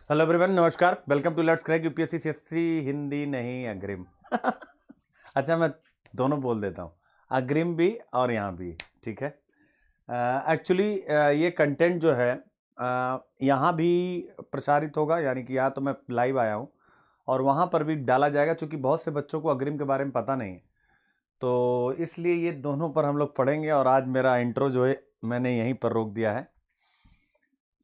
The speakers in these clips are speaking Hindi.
हेलो एवरीवन, नमस्कार। Welcome to let's crack UPSC CSC Hindi नहीं अग्रिम। अच्छा, मैं दोनों बोल देता हूँ, अग्रिम भी और यहाँ भी, ठीक है। एक्चुअली ये कंटेंट जो है यहाँ भी प्रसारित होगा, यानी कि यहाँ तो मैं लाइव आया हूँ और वहाँ पर भी डाला जाएगा, क्योंकि बहुत से बच्चों को अग्रिम के बारे में पता नहीं है, तो इसलिए ये दोनों पर हम लोग पढ़ेंगे। और आज मेरा इंट्रो जो है मैंने यहीं पर रोक दिया है,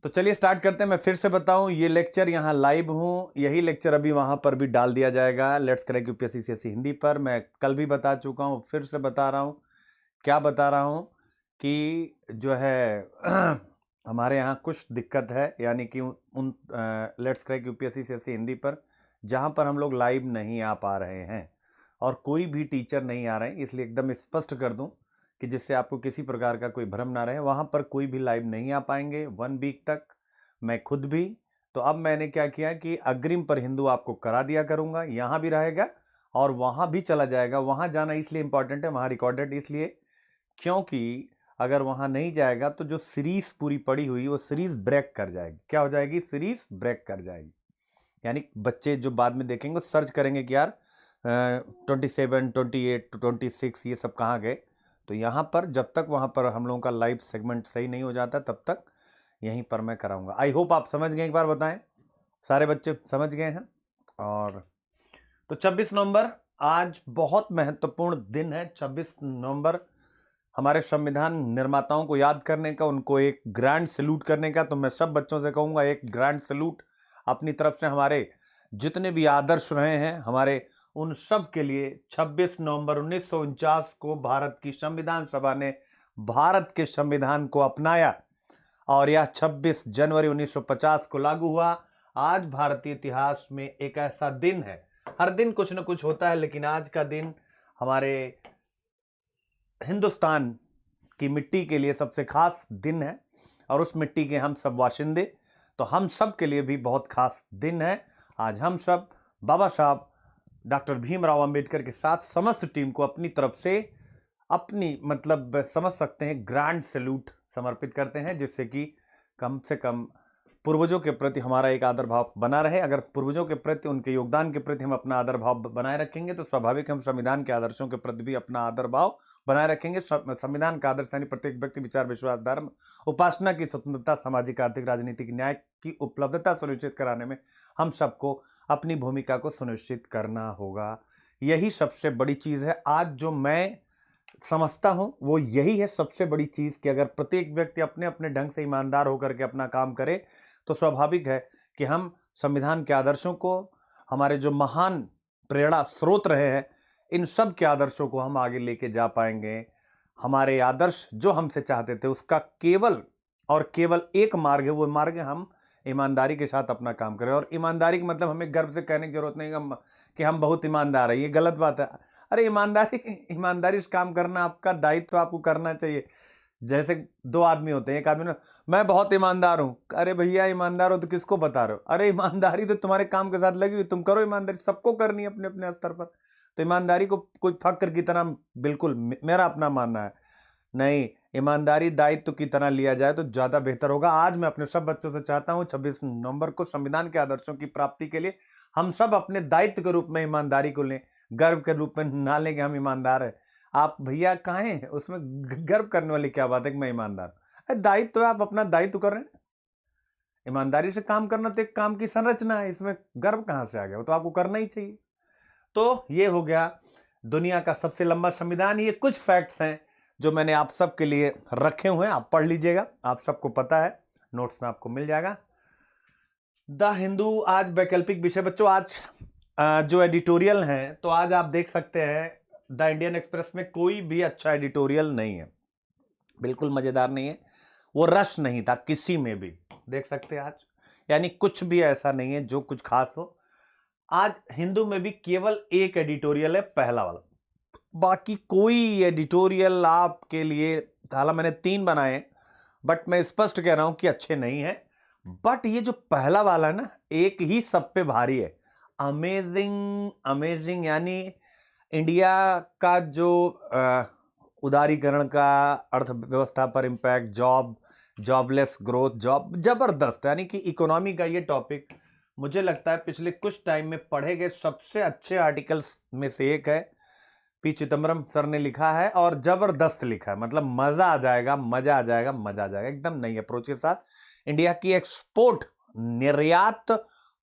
तो चलिए स्टार्ट करते हैं। मैं फिर से बताऊं, ये लेक्चर यहाँ लाइव हूँ, यही लेक्चर अभी वहाँ पर भी डाल दिया जाएगा let's crack UPSC CSC Hindi पर। मैं कल भी बता चुका हूँ, फिर से बता रहा हूँ। क्या बता रहा हूँ कि जो है हमारे यहाँ कुछ दिक्कत है, यानी कि उन let's crack UPSC CSC Hindi पर जहाँ पर हम लोग लाइव नहीं आ पा रहे हैं और कोई भी टीचर नहीं आ रहे हैं, इसलिए एकदम स्पष्ट कर दूं कि जिससे आपको किसी प्रकार का कोई भ्रम ना रहे। वहाँ पर कोई भी लाइव नहीं आ पाएंगे 1 वीक तक, मैं खुद भी। तो अब मैंने क्या किया कि अग्रिम पर हिंदू आपको करा दिया करूँगा, यहाँ भी रहेगा और वहाँ भी चला जाएगा। वहाँ जाना इसलिए इम्पॉर्टेंट है, वहाँ रिकॉर्डेड इसलिए क्योंकि अगर वहाँ नहीं जाएगा तो जो सीरीज पूरी पड़ी हुई वो सीरीज ब्रेक कर जाएगी। क्या हो जाएगी? सीरीज ब्रेक कर जाएगी। यानी बच्चे जो बाद में देखेंगे सर्च करेंगे कि यार 27, 28, 26 ये सब कहाँ गए। तो यहाँ पर जब तक वहाँ पर हम लोगों का लाइव सेगमेंट सही नहीं हो जाता तब तक यहीं पर मैं कराऊंगा। आई होप आप समझ गए। एक बार बताएं, सारे बच्चे समझ गए हैं? और तो 26 नवंबर आज बहुत महत्वपूर्ण दिन है। 26 नवंबर हमारे संविधान निर्माताओं को याद करने का, उनको एक ग्रैंड सैल्यूट करने का। तो मैं सब बच्चों से कहूँगा एक ग्रैंड सैल्यूट अपनी तरफ से। हमारे जितने भी आदर्श रहे हैं हमारे, उन सब के लिए 26 नवंबर 1949 को भारत की संविधान सभा ने भारत के संविधान को अपनाया और यह 26 जनवरी 1950 को लागू हुआ। आज भारतीय इतिहास में एक ऐसा दिन है, हर दिन कुछ न कुछ होता है, लेकिन आज का दिन हमारे हिंदुस्तान की मिट्टी के लिए सबसे खास दिन है और उस मिट्टी के हम सब वाशिंदे, तो हम सब के लिए भी बहुत खास दिन है। आज हम सब बाबा साहब डॉक्टर भीमराव अंबेडकर के साथ समस्त टीम को अपनी तरफ से अपनी मतलब समझ सकते हैं ग्रैंड सैल्यूट समर्पित करते हैं, जिससे कि कम से कम पूर्वजों के प्रति हमारा एक आदर भाव बना रहे। अगर पूर्वजों के प्रति, उनके योगदान के प्रति हम अपना आदर भाव बनाए रखेंगे तो स्वाभाविक हम संविधान के आदर्शों के प्रति भी अपना आदर भाव बनाए रखेंगे। संविधान का आदर्श यानी प्रत्येक व्यक्ति विचार, विश्वास, धर्म, उपासना की स्वतंत्रता, सामाजिक, आर्थिक, राजनीतिक न्याय की उपलब्धता सुनिश्चित कराने में हम सबको अपनी भूमिका को सुनिश्चित करना होगा। यही सबसे बड़ी चीज़ है। आज जो मैं समझता हूं वो यही है सबसे बड़ी चीज, कि अगर प्रत्येक व्यक्ति अपने अपने ढंग से ईमानदार होकर के अपना काम करे तो स्वाभाविक है कि हम संविधान के आदर्शों को, हमारे जो महान प्रेरणा स्रोत रहे हैं, इन सब के आदर्शों को हम आगे लेके जा पाएंगे। हमारे आदर्श जो हमसे चाहते थे उसका केवल और केवल एक मार्ग है, वो मार्ग है हम ईमानदारी के साथ अपना काम करें। और ईमानदारी का मतलब हमें गर्व से कहने की जरूरत नहीं कि हम बहुत ईमानदार हैं, ये गलत बात है। अरे ईमानदारी ईमानदारी से काम करना आपका दायित्व, आपको करना चाहिए। जैसे दो आदमी होते हैं, एक आदमी ने मैं बहुत ईमानदार हूं, अरे भैया ईमानदार हो तो किसको बता रहे हो? अरे ईमानदारी तो तुम्हारे काम के साथ लगी हुई, तुम करो ईमानदारी, सबको करनी है अपने अपने स्तर पर। तो ईमानदारी को कोई फक्र की तरह, बिल्कुल मेरा अपना मानना है, नहीं, ईमानदारी दायित्व की तरह लिया जाए तो ज्यादा बेहतर होगा। आज मैं अपने सब बच्चों से चाहता हूं 26 नवंबर को संविधान के आदर्शों की प्राप्ति के लिए हम सब अपने दायित्व के रूप में ईमानदारी को लें, गर्व के रूप में ना लें कि हम ईमानदार हैं। आप भैया कहाँ हैं? उसमें गर्व करने वाली क्या बात है कि मैं ईमानदार हूं? दायित्व है, आप अपना दायित्व कर रहे हैं। ईमानदारी से काम करना तो एक काम की संरचना है, इसमें गर्व कहां से आ गया? वो तो आपको करना ही चाहिए। तो ये हो गया दुनिया का सबसे लंबा संविधान। ये कुछ फैक्ट्स हैं जो मैंने आप सबके लिए रखे हुए हैं, आप पढ़ लीजिएगा, आप सबको पता है, नोट्स में आपको मिल जाएगा। द हिंदू आज वैकल्पिक विषय बच्चों, आज जो एडिटोरियल हैं, तो आज आप देख सकते हैं द इंडियन एक्सप्रेस में कोई भी अच्छा एडिटोरियल नहीं है, बिल्कुल मजेदार नहीं है, वो रस नहीं था किसी में भी, देख सकते हैं आज, यानी कुछ भी ऐसा नहीं है जो कुछ खास हो। आज हिंदू में भी केवल एक एडिटोरियल है, पहला वाला, बाकी कोई एडिटोरियल आपके लिए, हालांकि मैंने 3 बनाए बट मैं स्पष्ट कह रहा हूं कि अच्छे नहीं है। बट ये जो पहला वाला है ना, एक ही सब पे भारी है, अमेजिंग अमेजिंग, यानी इंडिया का जो उदारीकरण का, अर्थव्यवस्था पर इम्पैक्ट, जॉबलेस ग्रोथ, जॉब जबरदस्त, यानी कि इकोनॉमी का ये टॉपिक मुझे लगता है पिछले कुछ टाइम में पढ़े गए सबसे अच्छे आर्टिकल्स में से एक है। पी चिदम्बरम सर ने लिखा है और जबरदस्त लिखा है, मतलब मजा आ जाएगा, मजा आ जाएगा, मजा आ जाएगा, एकदम नई अप्रोच के साथ। इंडिया की एक्सपोर्ट निर्यात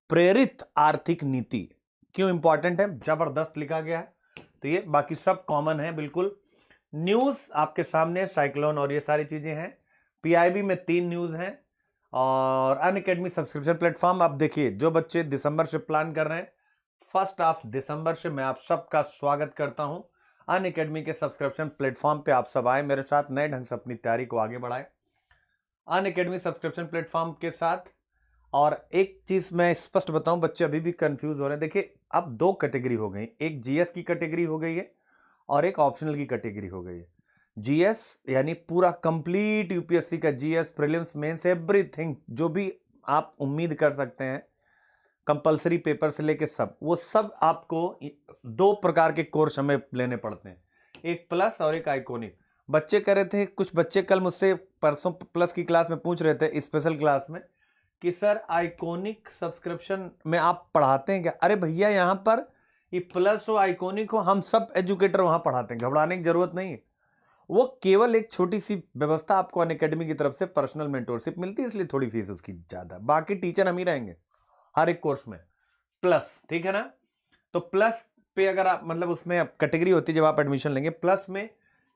प्रेरित आर्थिक नीति क्यों इंपॉर्टेंट है, जबरदस्त लिखा गया है। तो ये बाकी सब कॉमन है बिल्कुल। न्यूज आपके सामने, साइक्लोन और ये सारी चीजें हैं। पीआईबी में 3 न्यूज हैं और अनअकैडमी सब्सक्रिप्शन प्लेटफॉर्म। आप देखिए, जो बच्चे दिसंबर से प्लान कर रहे हैं, 1 दिसंबर से मैं आप सबका स्वागत करता हूं। अनअकैडमी के सब्सक्रिप्शन प्लेटफॉर्म पे आप सब आए, मेरे साथ नए ढंग से अपनी तैयारी को आगे बढ़ाएं अनअकैडमी सब्सक्रिप्शन प्लेटफॉर्म के साथ। और एक चीज मैं स्पष्ट बताऊं, बच्चे अभी भी कंफ्यूज हो रहे हैं। देखिए, अब 2 कैटेगरी हो गई, एक जीएस की कैटेगरी हो गई है और एक ऑप्शनल की कैटेगरी हो गई है। जीएस यानी पूरा कंप्लीट यूपीएससी का जीएस, प्रीलिम्स, मेंस, एवरीथिंग जो भी आप उम्मीद कर सकते हैं, कंपलसरी पेपर से लेके सब, वो सब आपको 2 प्रकार के कोर्स हमें लेने पड़ते हैं, एक प्लस और एक आइकॉनिक। बच्चे कह रहे थे, कुछ बच्चे कल मुझसे परसों प्लस की क्लास में पूछ रहे थे, स्पेशल क्लास में, कि सर आइकॉनिक सब्सक्रिप्शन में आप पढ़ाते हैं क्या? अरे भैया, यहां पर ये प्लस हो आइकॉनिक हो, हम सब एजुकेटर वहां पढ़ाते हैं, घबराने की जरूरत नहीं है। वो केवल एक छोटी सी व्यवस्था आपको अनअकैडमी की तरफ से पर्सनल मेंटोरशिप मिलती है, इसलिए थोड़ी फीस उसकी ज्यादा, बाकी टीचर हम ही रहेंगे हर एक कोर्स में। प्लस, ठीक है ना? तो प्लस पे अगर आप, मतलब उसमें कैटेगरी होती है जब आप एडमिशन लेंगे, प्लस में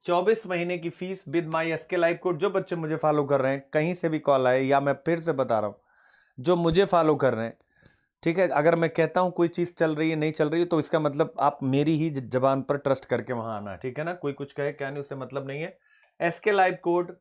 24 महीने की fees with my SK live code. जो बच्चे मुझे फॉलो कर रहे हैं, कहीं से भी कॉल आए, या मैं फिर से बता रहा हूं, जो मुझे फॉलो कर रहे हैं, ठीक है, अगर मैं कहता हूं कोई चीज चल रही है, नहीं चल रही है, तो इसका मतलब आप मेरी ही जबान पर ट्रस्ट करके वहां आना है, ठीक है ना? कोई कुछ कहे क्या नहीं, उससे मतलब नहीं है। एसके लाइव कोड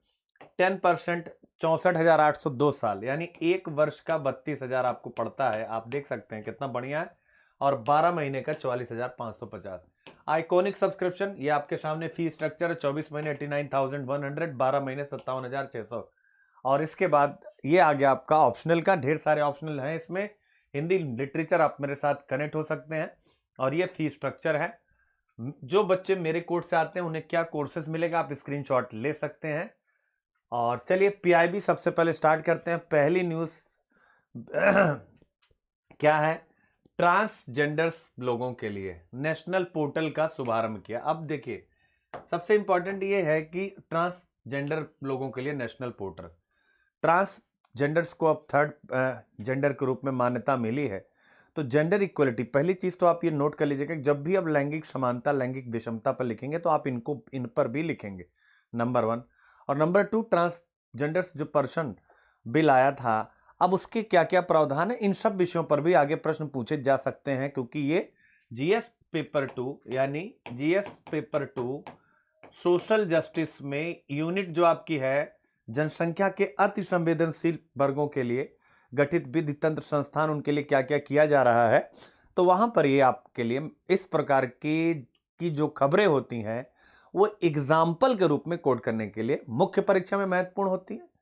10%, 64,802 साल, यानी 1 वर्ष का 32,000 आपको पड़ता है। आप देख सकते हैं कितना बढ़िया है। और 12 महीने का 44,550। आइकॉनिक सब्सक्रिप्शन, ये आपके सामने फी स्ट्रक्चर है, 24 महीने 89,100, 12 महीने 57,600। और इसके बाद ये आ गया आपका ऑप्शनल का। ढेर सारे ऑप्शनल हैं इसमें, हिंदी लिटरेचर आप मेरे साथ कनेक्ट हो सकते हैं। और ये फी स्ट्रक्चर है। जो बच्चे मेरे कोर्स से आते हैं उन्हें क्या कोर्सेज मिलेगा, आप स्क्रीनशॉट ले सकते हैं। और चलिए पीआईबी सबसे पहले स्टार्ट करते हैं। पहली न्यूज क्या है? ट्रांसजेंडर्स लोगों के लिए नेशनल पोर्टल का शुभारंभ किया। अब देखिए, सबसे इंपॉर्टेंट ये है कि ट्रांसजेंडर लोगों के लिए नेशनल पोर्टल, ट्रांसजेंडर्स को अब 3rd जेंडर के रूप में मान्यता मिली है। तो जेंडर इक्वलिटी, पहली चीज तो आप ये नोट कर लीजिएगा, जब भी आप लैंगिक समानता, लैंगिक विषमता पर लिखेंगे तो आप इनको, इन पर भी लिखेंगे, नंबर 1। और नंबर 2, ट्रांसजेंडर्स जो पर्सन बिल आया था, अब उसके क्या क्या प्रावधान है, इन सब विषयों पर भी आगे प्रश्न पूछे जा सकते हैं, क्योंकि ये जीएस पेपर 2, यानी जीएस पेपर 2 सोशल जस्टिस में यूनिट जो आपकी है, जनसंख्या के अति संवेदनशील वर्गों के लिए गठित विधि तंत्र संस्थान, उनके लिए क्या क्या किया जा रहा है, तो वहां पर ये आपके लिए इस प्रकार की जो खबरें होती हैं, वो एग्जाम्पल के रूप में कोड करने के लिए मुख्य परीक्षा में महत्वपूर्ण होती है।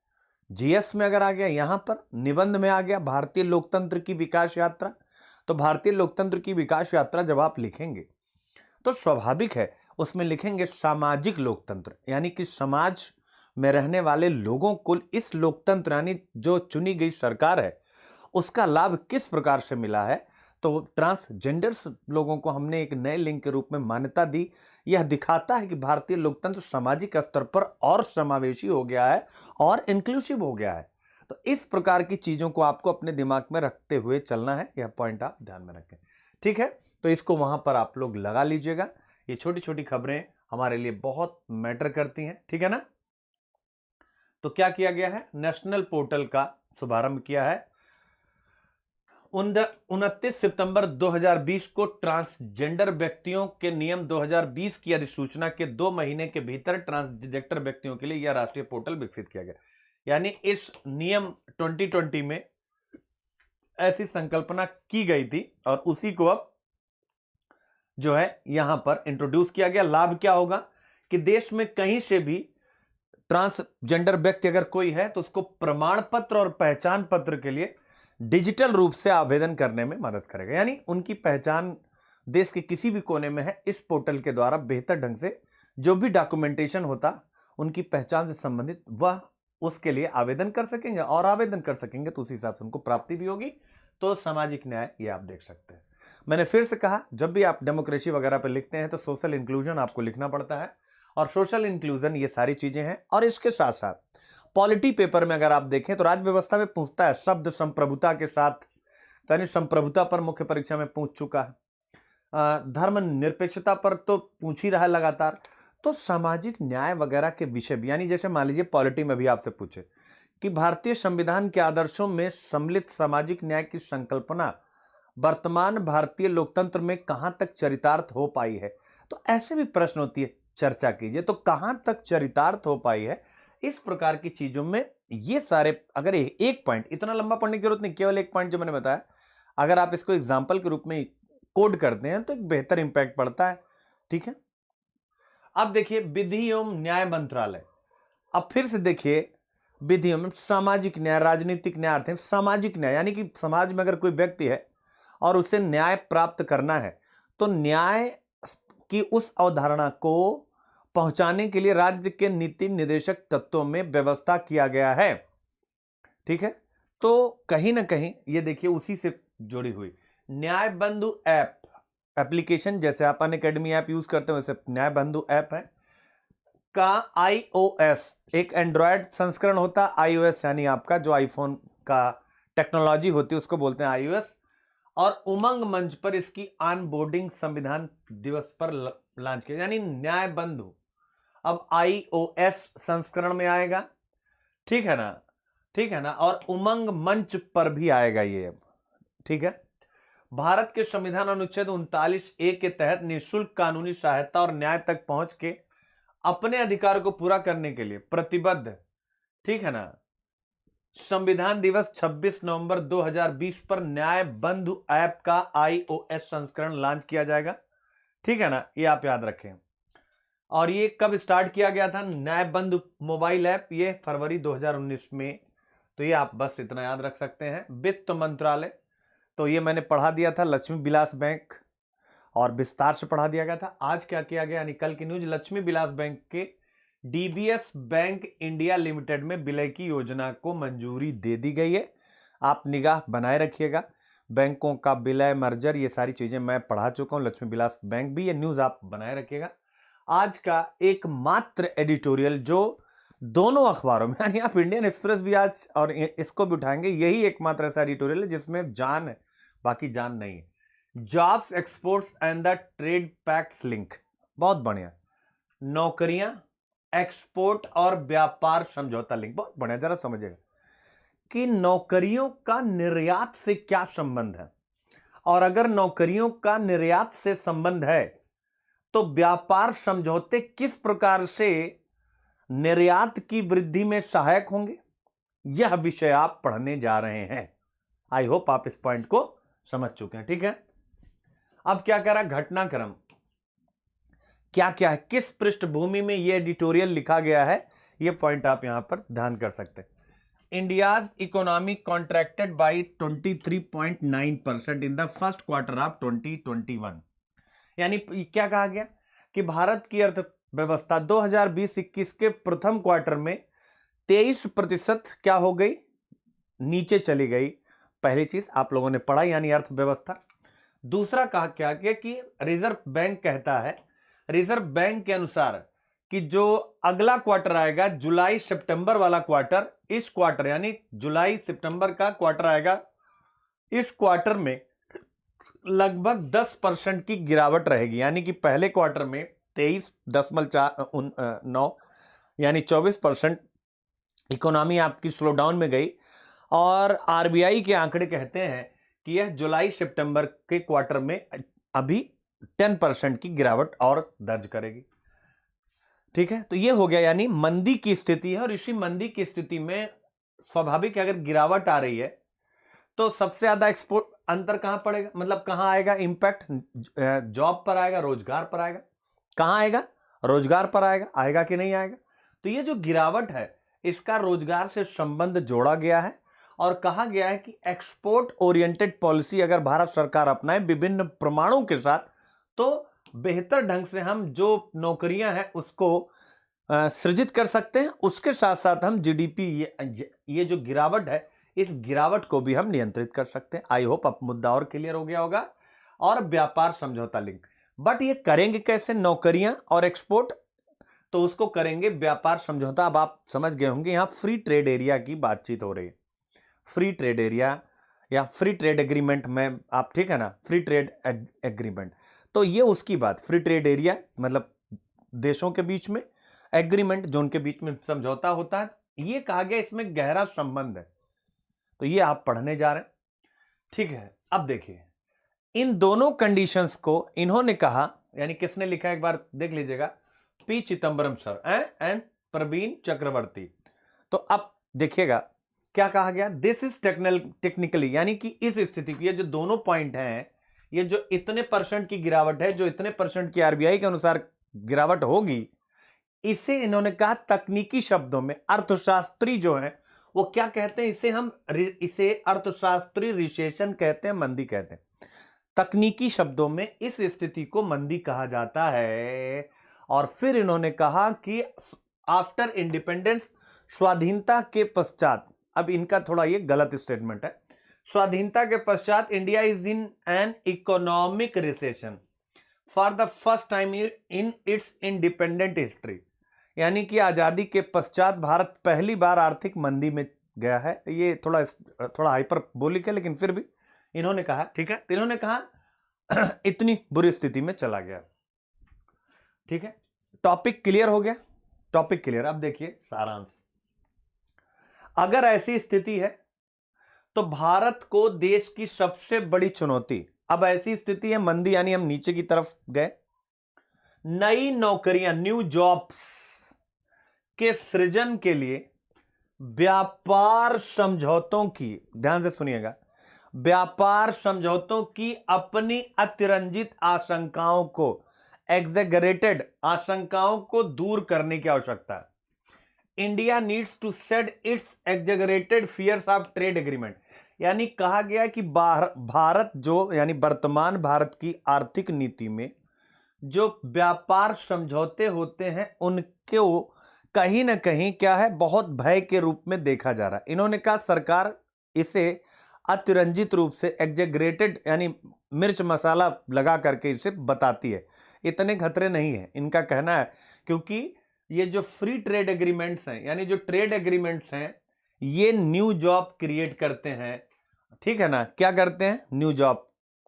जीएस में अगर आ गया, यहां पर निबंध में आ गया भारतीय लोकतंत्र की विकास यात्रा, तो भारतीय लोकतंत्र की विकास यात्रा जब आप लिखेंगे तो स्वाभाविक है उसमें लिखेंगे सामाजिक लोकतंत्र, यानी कि समाज में रहने वाले लोगों को इस लोकतंत्र, यानी जो चुनी गई सरकार है, उसका लाभ किस प्रकार से मिला है। तो ट्रांसजेंडर्स लोगों को हमने एक नए लिंग के रूप में मान्यता दी। यह दिखाता है कि भारतीय लोकतंत्र सामाजिक स्तर पर और समावेशी हो गया है और इंक्लूसिव हो गया है। तो इस प्रकार की चीजों को आपको अपने दिमाग में रखते हुए चलना है, यह पॉइंट आप ध्यान में रखें, ठीक है? तो इसको वहां पर आप लोग लगा लीजिएगा। ये छोटी छोटी खबरें हमारे लिए बहुत मैटर करती हैं, ठीक है ना? तो क्या किया गया है? नेशनल पोर्टल का शुभारंभ किया है। 29 सितंबर 2020 को ट्रांसजेंडर व्यक्तियों के नियम 2020 की अधिसूचना के 2 महीने के भीतर ट्रांसजेंडर व्यक्तियों के लिए यह राष्ट्रीय पोर्टल विकसित किया गया। यानी इस नियम 2020 में ऐसी संकल्पना की गई थी और उसी को अब जो है यहां पर इंट्रोड्यूस किया गया। लाभ क्या होगा कि देश में कहीं से भी ट्रांसजेंडर व्यक्ति अगर कोई है तो उसको प्रमाण पत्र और पहचान पत्र के लिए डिजिटल रूप से आवेदन करने में मदद करेगा। यानी उनकी पहचान देश के किसी भी कोने में है, इस पोर्टल के द्वारा बेहतर ढंग से जो भी डॉक्यूमेंटेशन होता उनकी पहचान से संबंधित, वह उसके लिए आवेदन कर सकेंगे और आवेदन कर सकेंगे तो उस हिसाब से उनको प्राप्ति भी होगी, तो सामाजिक न्याय ये आप देख सकते हैं। मैंने फिर से कहा, जब भी आप डेमोक्रेसी वगैरह पर लिखते हैं तो सोशल इंक्लूजन आपको लिखना पड़ता है, और सोशल इंक्लूजन ये सारी चीजें हैं। और इसके साथ साथ पॉलिटी पेपर में अगर आप देखें तो राज्य व्यवस्था में पूछता है शब्द संप्रभुता के साथ, तो यानी संप्रभुता पर मुख्य परीक्षा में पूछ चुका है, धर्म निरपेक्षता पर तो पूछ ही रहा है लगातार। तो सामाजिक न्याय वगैरह के विषय भी, यानी जैसे मान लीजिए पॉलिटी में भी आपसे पूछे कि भारतीय संविधान के आदर्शों में सम्मिलित सामाजिक न्याय की संकल्पना वर्तमान भारतीय लोकतंत्र में कहां तक चरितार्थ हो पाई है, तो ऐसे भी प्रश्न होती है, चर्चा कीजिए तो कहां तक चरितार्थ हो पाई है। इस प्रकार की चीजों में ये सारे, अगर एक पॉइंट, इतना लंबा पढ़ने की जरूरत नहीं, केवल एक पॉइंट जो मैंने बताया, अगर आप इसको एग्जाम्पल के रूप में कोड करते हैं तो एक बेहतर इंपैक्ट पड़ता है। ठीक है, अब देखिए विधि एवं न्याय मंत्रालय, अब फिर से देखिए विधि एवं सामाजिक न्याय, राजनीतिक न्याय अर्थ है सामाजिक न्याय, यानी कि समाज में अगर कोई व्यक्ति है और उसे न्याय प्राप्त करना है तो न्याय की उस अवधारणा को पहुंचाने के लिए राज्य के नीति निर्देशक तत्वों में व्यवस्था किया गया है। ठीक है, तो कहीं ना कहीं ये देखिए उसी से जुड़ी हुई न्याय बंधु ऐप एप्लीकेशन, जैसे आप अनअकैडमी ऐप यूज करते हैं वैसे न्याय बंधु ऐप है का iOS, एक एंड्रॉयड संस्करण होता है, iOS यानी आपका जो आईफोन का टेक्नोलॉजी होती है उसको बोलते हैं iOS, और उमंग मंच पर इसकी ऑनबोर्डिंग संविधान दिवस पर लॉन्च किया, यानी न्याय बंधु अब iOS संस्करण में आएगा। ठीक है ना, ठीक है ना, और उमंग मंच पर भी आएगा ये अब। ठीक है, भारत के संविधान अनुच्छेद 39A के तहत निःशुल्क कानूनी सहायता और न्याय तक पहुंच के अपने अधिकार को पूरा करने के लिए प्रतिबद्ध। ठीक है ना, संविधान दिवस 26 नवंबर 2020 पर न्याय बंधु ऐप का iOS संस्करण लॉन्च किया जाएगा। ठीक है ना, ये आप याद रखें। और ये कब स्टार्ट किया गया था न्याय बंधु मोबाइल ऐप, ये फरवरी 2019 में, तो ये आप बस इतना याद रख सकते हैं। वित्त मंत्रालय, तो ये मैंने पढ़ा दिया था लक्ष्मी विलास बैंक, और विस्तार से पढ़ा दिया गया था। आज क्या किया गया, यानी कल की न्यूज, लक्ष्मी विलास बैंक के डीबीएस बैंक इंडिया लिमिटेड में विलय की योजना को मंजूरी दे दी गई है। आप निगाह बनाए रखिएगा, बैंकों का विलय, मर्जर, ये सारी चीजें मैं पढ़ा चुका हूं, लक्ष्मी विलास बैंक भी, ये न्यूज आप बनाए रखिएगा। आज का एकमात्र एडिटोरियल जो दोनों अखबारों में, यानी आप इंडियन एक्सप्रेस भी आज और इसको भी उठाएंगे, यही एकमात्र ऐसा एडिटोरियल है जिसमें जान है, बाकी जान नहीं है। Jobs, exports and the trade pacts link, बहुत बढ़िया। नौकरियां, एक्सपोर्ट और व्यापार समझौता लिंक, बहुत बढ़िया। जरा समझिएगा कि नौकरियों का निर्यात से क्या संबंध है, और अगर नौकरियों का निर्यात से संबंध है तो व्यापार समझौते किस प्रकार से निर्यात की वृद्धि में सहायक होंगे, यह विषय आप पढ़ने जा रहे हैं। आई होप आप इस पॉइंट को समझ चुके हैं। ठीक है, अब क्या कह रहा घटनाक्रम, क्या क्या है, किस पृष्ठभूमि में यह एडिटोरियल लिखा गया है, यह पॉइंट आप यहां पर ध्यान कर सकते हैं। India's economy contracted by 23.9% in the first quarter of 2021, यानी क्या कहा गया कि भारत की अर्थव्यवस्था 2020-21 के प्रथम क्वार्टर में 23% क्या हो गई, नीचे चली गई। पहली चीज आप लोगों ने पढ़ा, यानी अर्थव्यवस्था। दूसरा कहा क्या गया कि रिजर्व बैंक कहता है, रिजर्व बैंक के अनुसार कि जो अगला क्वार्टर आएगा, जुलाई सितंबर वाला क्वार्टर, इस क्वार्टर यानी जुलाई सितंबर का क्वार्टर आएगा, इस क्वार्टर में लगभग 10% की गिरावट रहेगी। यानी कि पहले क्वार्टर में 23.9 यानी 24% इकोनॉमी आपकी स्लो डाउन में गई, और आरबीआई के आंकड़े कहते हैं कि यह जुलाई सितंबर के क्वार्टर में अभी 10% की गिरावट और दर्ज करेगी। ठीक है, तो यह हो गया, यानी मंदी की स्थिति है, और इसी मंदी की स्थिति में स्वाभाविक अगर गिरावट आ रही है तो सबसे ज्यादा एक्सपोर्ट अंतर कहां पड़ेगा, मतलब कहां आएगा इंपैक्ट, जॉब पर आएगा, रोजगार पर आएगा। कहां आएगा, रोजगार पर आएगा, आएगा कि नहीं आएगा। तो ये जो गिरावट है इसका रोजगार से संबंध जोड़ा गया है, और कहा गया है कि एक्सपोर्ट ओरिएंटेड पॉलिसी अगर भारत सरकार अपनाए विभिन्न प्रमाणों के साथ, तो बेहतर ढंग से हम जो नौकरियां हैं उसको सृजित कर सकते हैं। उसके साथ साथ हम जीडीपी, ये जो गिरावट है इस गिरावट को भी हम नियंत्रित कर सकते हैं। आई होप अब मुद्दा और क्लियर हो गया होगा। और व्यापार समझौता लिंक, बट ये करेंगे कैसे? नौकरियां और एक्सपोर्ट, तो उसको करेंगे व्यापार समझौता। अब आप समझ गए होंगे यहां फ्री ट्रेड एरिया की बातचीत हो रही है। फ्री ट्रेड एरिया या फ्री ट्रेड एग्रीमेंट में आप, ठीक है ना, फ्री ट्रेड एग्रीमेंट, तो ये उसकी बात। फ्री ट्रेड एरिया मतलब देशों के बीच में, एग्रीमेंट जो उनके बीच में समझौता होता है। ये कहा गया इसमें गहरा संबंध है, तो ये आप पढ़ने जा रहे हैं, ठीक है। अब देखिए इन दोनों कंडीशंस को इन्होंने कहा, यानी किसने लिखा एक बार देख लीजिएगा, P Chidambaram sir and Praveen Chakravarti. तो अब देखिएगा क्या कहा गया, दिस इज टेक्निकली, यानी कि इस स्थिति की, ये जो दोनों पॉइंट हैं, ये जो इतने परसेंट की गिरावट है, जो इतने परसेंट की आरबीआई के अनुसार गिरावट होगी, इसे इन्होंने कहा तकनीकी शब्दों में, अर्थशास्त्री जो है वो क्या कहते हैं, इसे अर्थशास्त्री रिसेशन कहते हैं, मंदी कहते हैं। तकनीकी शब्दों में इस स्थिति को मंदी कहा जाता है। और फिर इन्होंने कहा कि आफ्टर इंडिपेंडेंस, स्वाधीनता के पश्चात, अब इनका थोड़ा ये गलत स्टेटमेंट है, स्वाधीनता के पश्चात India is in an economic recession for the first time in its independent history, यानी कि आजादी के पश्चात भारत पहली बार आर्थिक मंदी में गया है। ये थोड़ा हाइपरबोलिक है, लेकिन फिर भी इन्होंने कहा, ठीक है, इन्होंने कहा इतनी बुरी स्थिति में चला गया, ठीक है। टॉपिक क्लियर हो गया, टॉपिक क्लियर। अब देखिए सारांश, अगर ऐसी स्थिति है तो भारत को देश की सबसे बड़ी चुनौती, अब ऐसी स्थिति है मंदी, यानी हम नीचे की तरफ गए, नई नौकरियां, न्यू जॉब्स के सृजन के लिए व्यापार समझौतों की, ध्यान से सुनिएगा, व्यापार समझौतों की अपनी अतिरंजित आशंकाओं को, एग्जेगरेटेड आशंकाओं को दूर करने की आवश्यकता है। India needs to set its exaggerated fears of trade agreement, यानी कहा गया कि भारत जो, यानी वर्तमान भारत की आर्थिक नीति में जो व्यापार समझौते होते हैं उनको कहीं ना कहीं क्या है, बहुत भय के रूप में देखा जा रहा है। इन्होंने कहा सरकार इसे अतिरंजित रूप से, एग्जेगरेटेड यानी मिर्च मसाला लगा करके इसे बताती है, इतने खतरे नहीं है, इनका कहना है। क्योंकि ये जो फ्री ट्रेड एग्रीमेंट्स हैं, यानी जो ट्रेड एग्रीमेंट्स हैं, ये न्यू जॉब क्रिएट करते हैं, ठीक है ना, क्या करते हैं, न्यू जॉब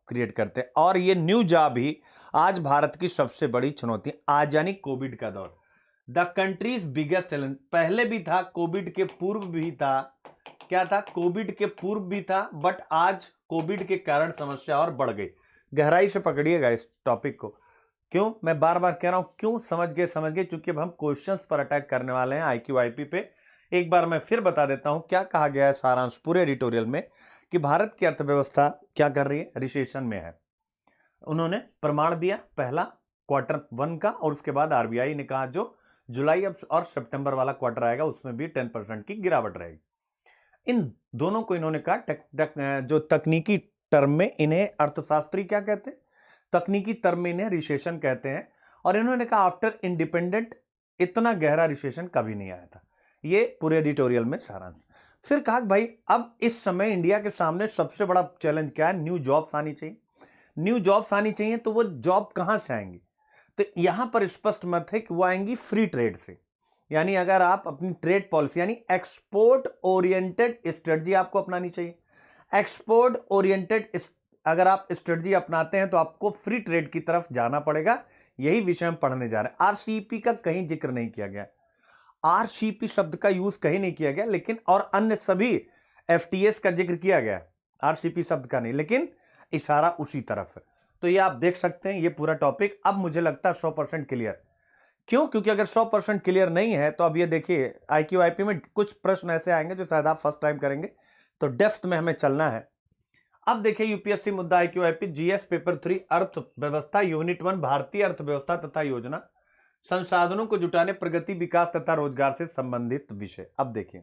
क्रिएट करते हैं। और ये न्यू जॉब ही आज भारत की सबसे बड़ी चुनौती, आज यानी कोविड का दौर, द कंट्रीज बिगेस्ट चैलेंज, पहले भी था, कोविड के पूर्व भी था, क्या था, कोविड के पूर्व भी था, बट आज कोविड के कारण समस्या और बढ़ गई। गहराई से पकड़िएगा इस टॉपिक को, क्यों मैं बार बार कह रहा हूं, क्यों, समझ गए, क्योंकि अब हम क्वेश्चंस पर अटैक करने वाले हैं IQIP पे। एक बार मैं फिर बता देता हूं क्या कहा गया है सारांश पूरे एडिटोरियल में, कि भारत की अर्थव्यवस्था क्या कर रही है, रिसेशन में है। उन्होंने प्रमाण दिया पहला Q1 का, और उसके बाद आरबीआई ने कहा जो जुलाई और सितंबर वाला क्वार्टर आएगा उसमें भी 10% की गिरावट रहेगी। इन दोनों को इन्होंने कहा, जो तकनीकी टर्म में इन्हें अर्थशास्त्री क्या कहते हैं, तकनीकी टर्म में इन्हें रिसेशन कहते हैं। और इन्होंने कहा आफ्टर इंडिपेंडेंट इतना गहरा रिसेशन कभी नहीं आया था। ये पूरे एडिटोरियल में सारांश। फिर कहा भाई अब इस समय इंडिया के सामने सबसे बड़ा चैलेंज क्या है, न्यू जॉब्स आनी चाहिए। न्यू जॉब्स आनी चाहिए, तो वो जॉब कहां से आएंगी, तो यहां पर स्पष्ट मत है कि वो आएंगी फ्री ट्रेड से। यानी अगर आप अपनी ट्रेड पॉलिसी, यानी एक्सपोर्ट ओरिएंटेड स्ट्रेटजी आपको अपनानी चाहिए। एक्सपोर्ट ओरिएंटेड अगर आप स्ट्रेटजी अपनाते हैं तो आपको फ्री ट्रेड की तरफ जाना पड़ेगा। यही विषय हम पढ़ने जा रहे हैं। आरसीईपी का कहीं जिक्र नहीं किया गया, आरसीईपी शब्द का यूज कहीं नहीं किया गया, लेकिन और अन्य सभी एफटीएस का जिक्र किया गया, आरसीईपी शब्द का नहीं, लेकिन इशारा उसी तरफ है। तो ये आप देख सकते हैं, ये पूरा टॉपिक अब मुझे लगता है 100% क्लियर। क्यों? क्योंकि अगर 100% क्लियर नहीं है तो अब ये देखिए IQIP में कुछ प्रश्न ऐसे आएंगे जो शायद आप फर्स्ट टाइम करेंगे, तो डेप्थ में हमें चलना है। अब देखिए यूपीएससी मुद्दा IQIP GS पेपर 3 अर्थव्यवस्था यूनिट 1 भारतीय अर्थव्यवस्था तथा योजना, संसाधनों को जुटाने, प्रगति, विकास तथा रोजगार से संबंधित विषय। अब देखिए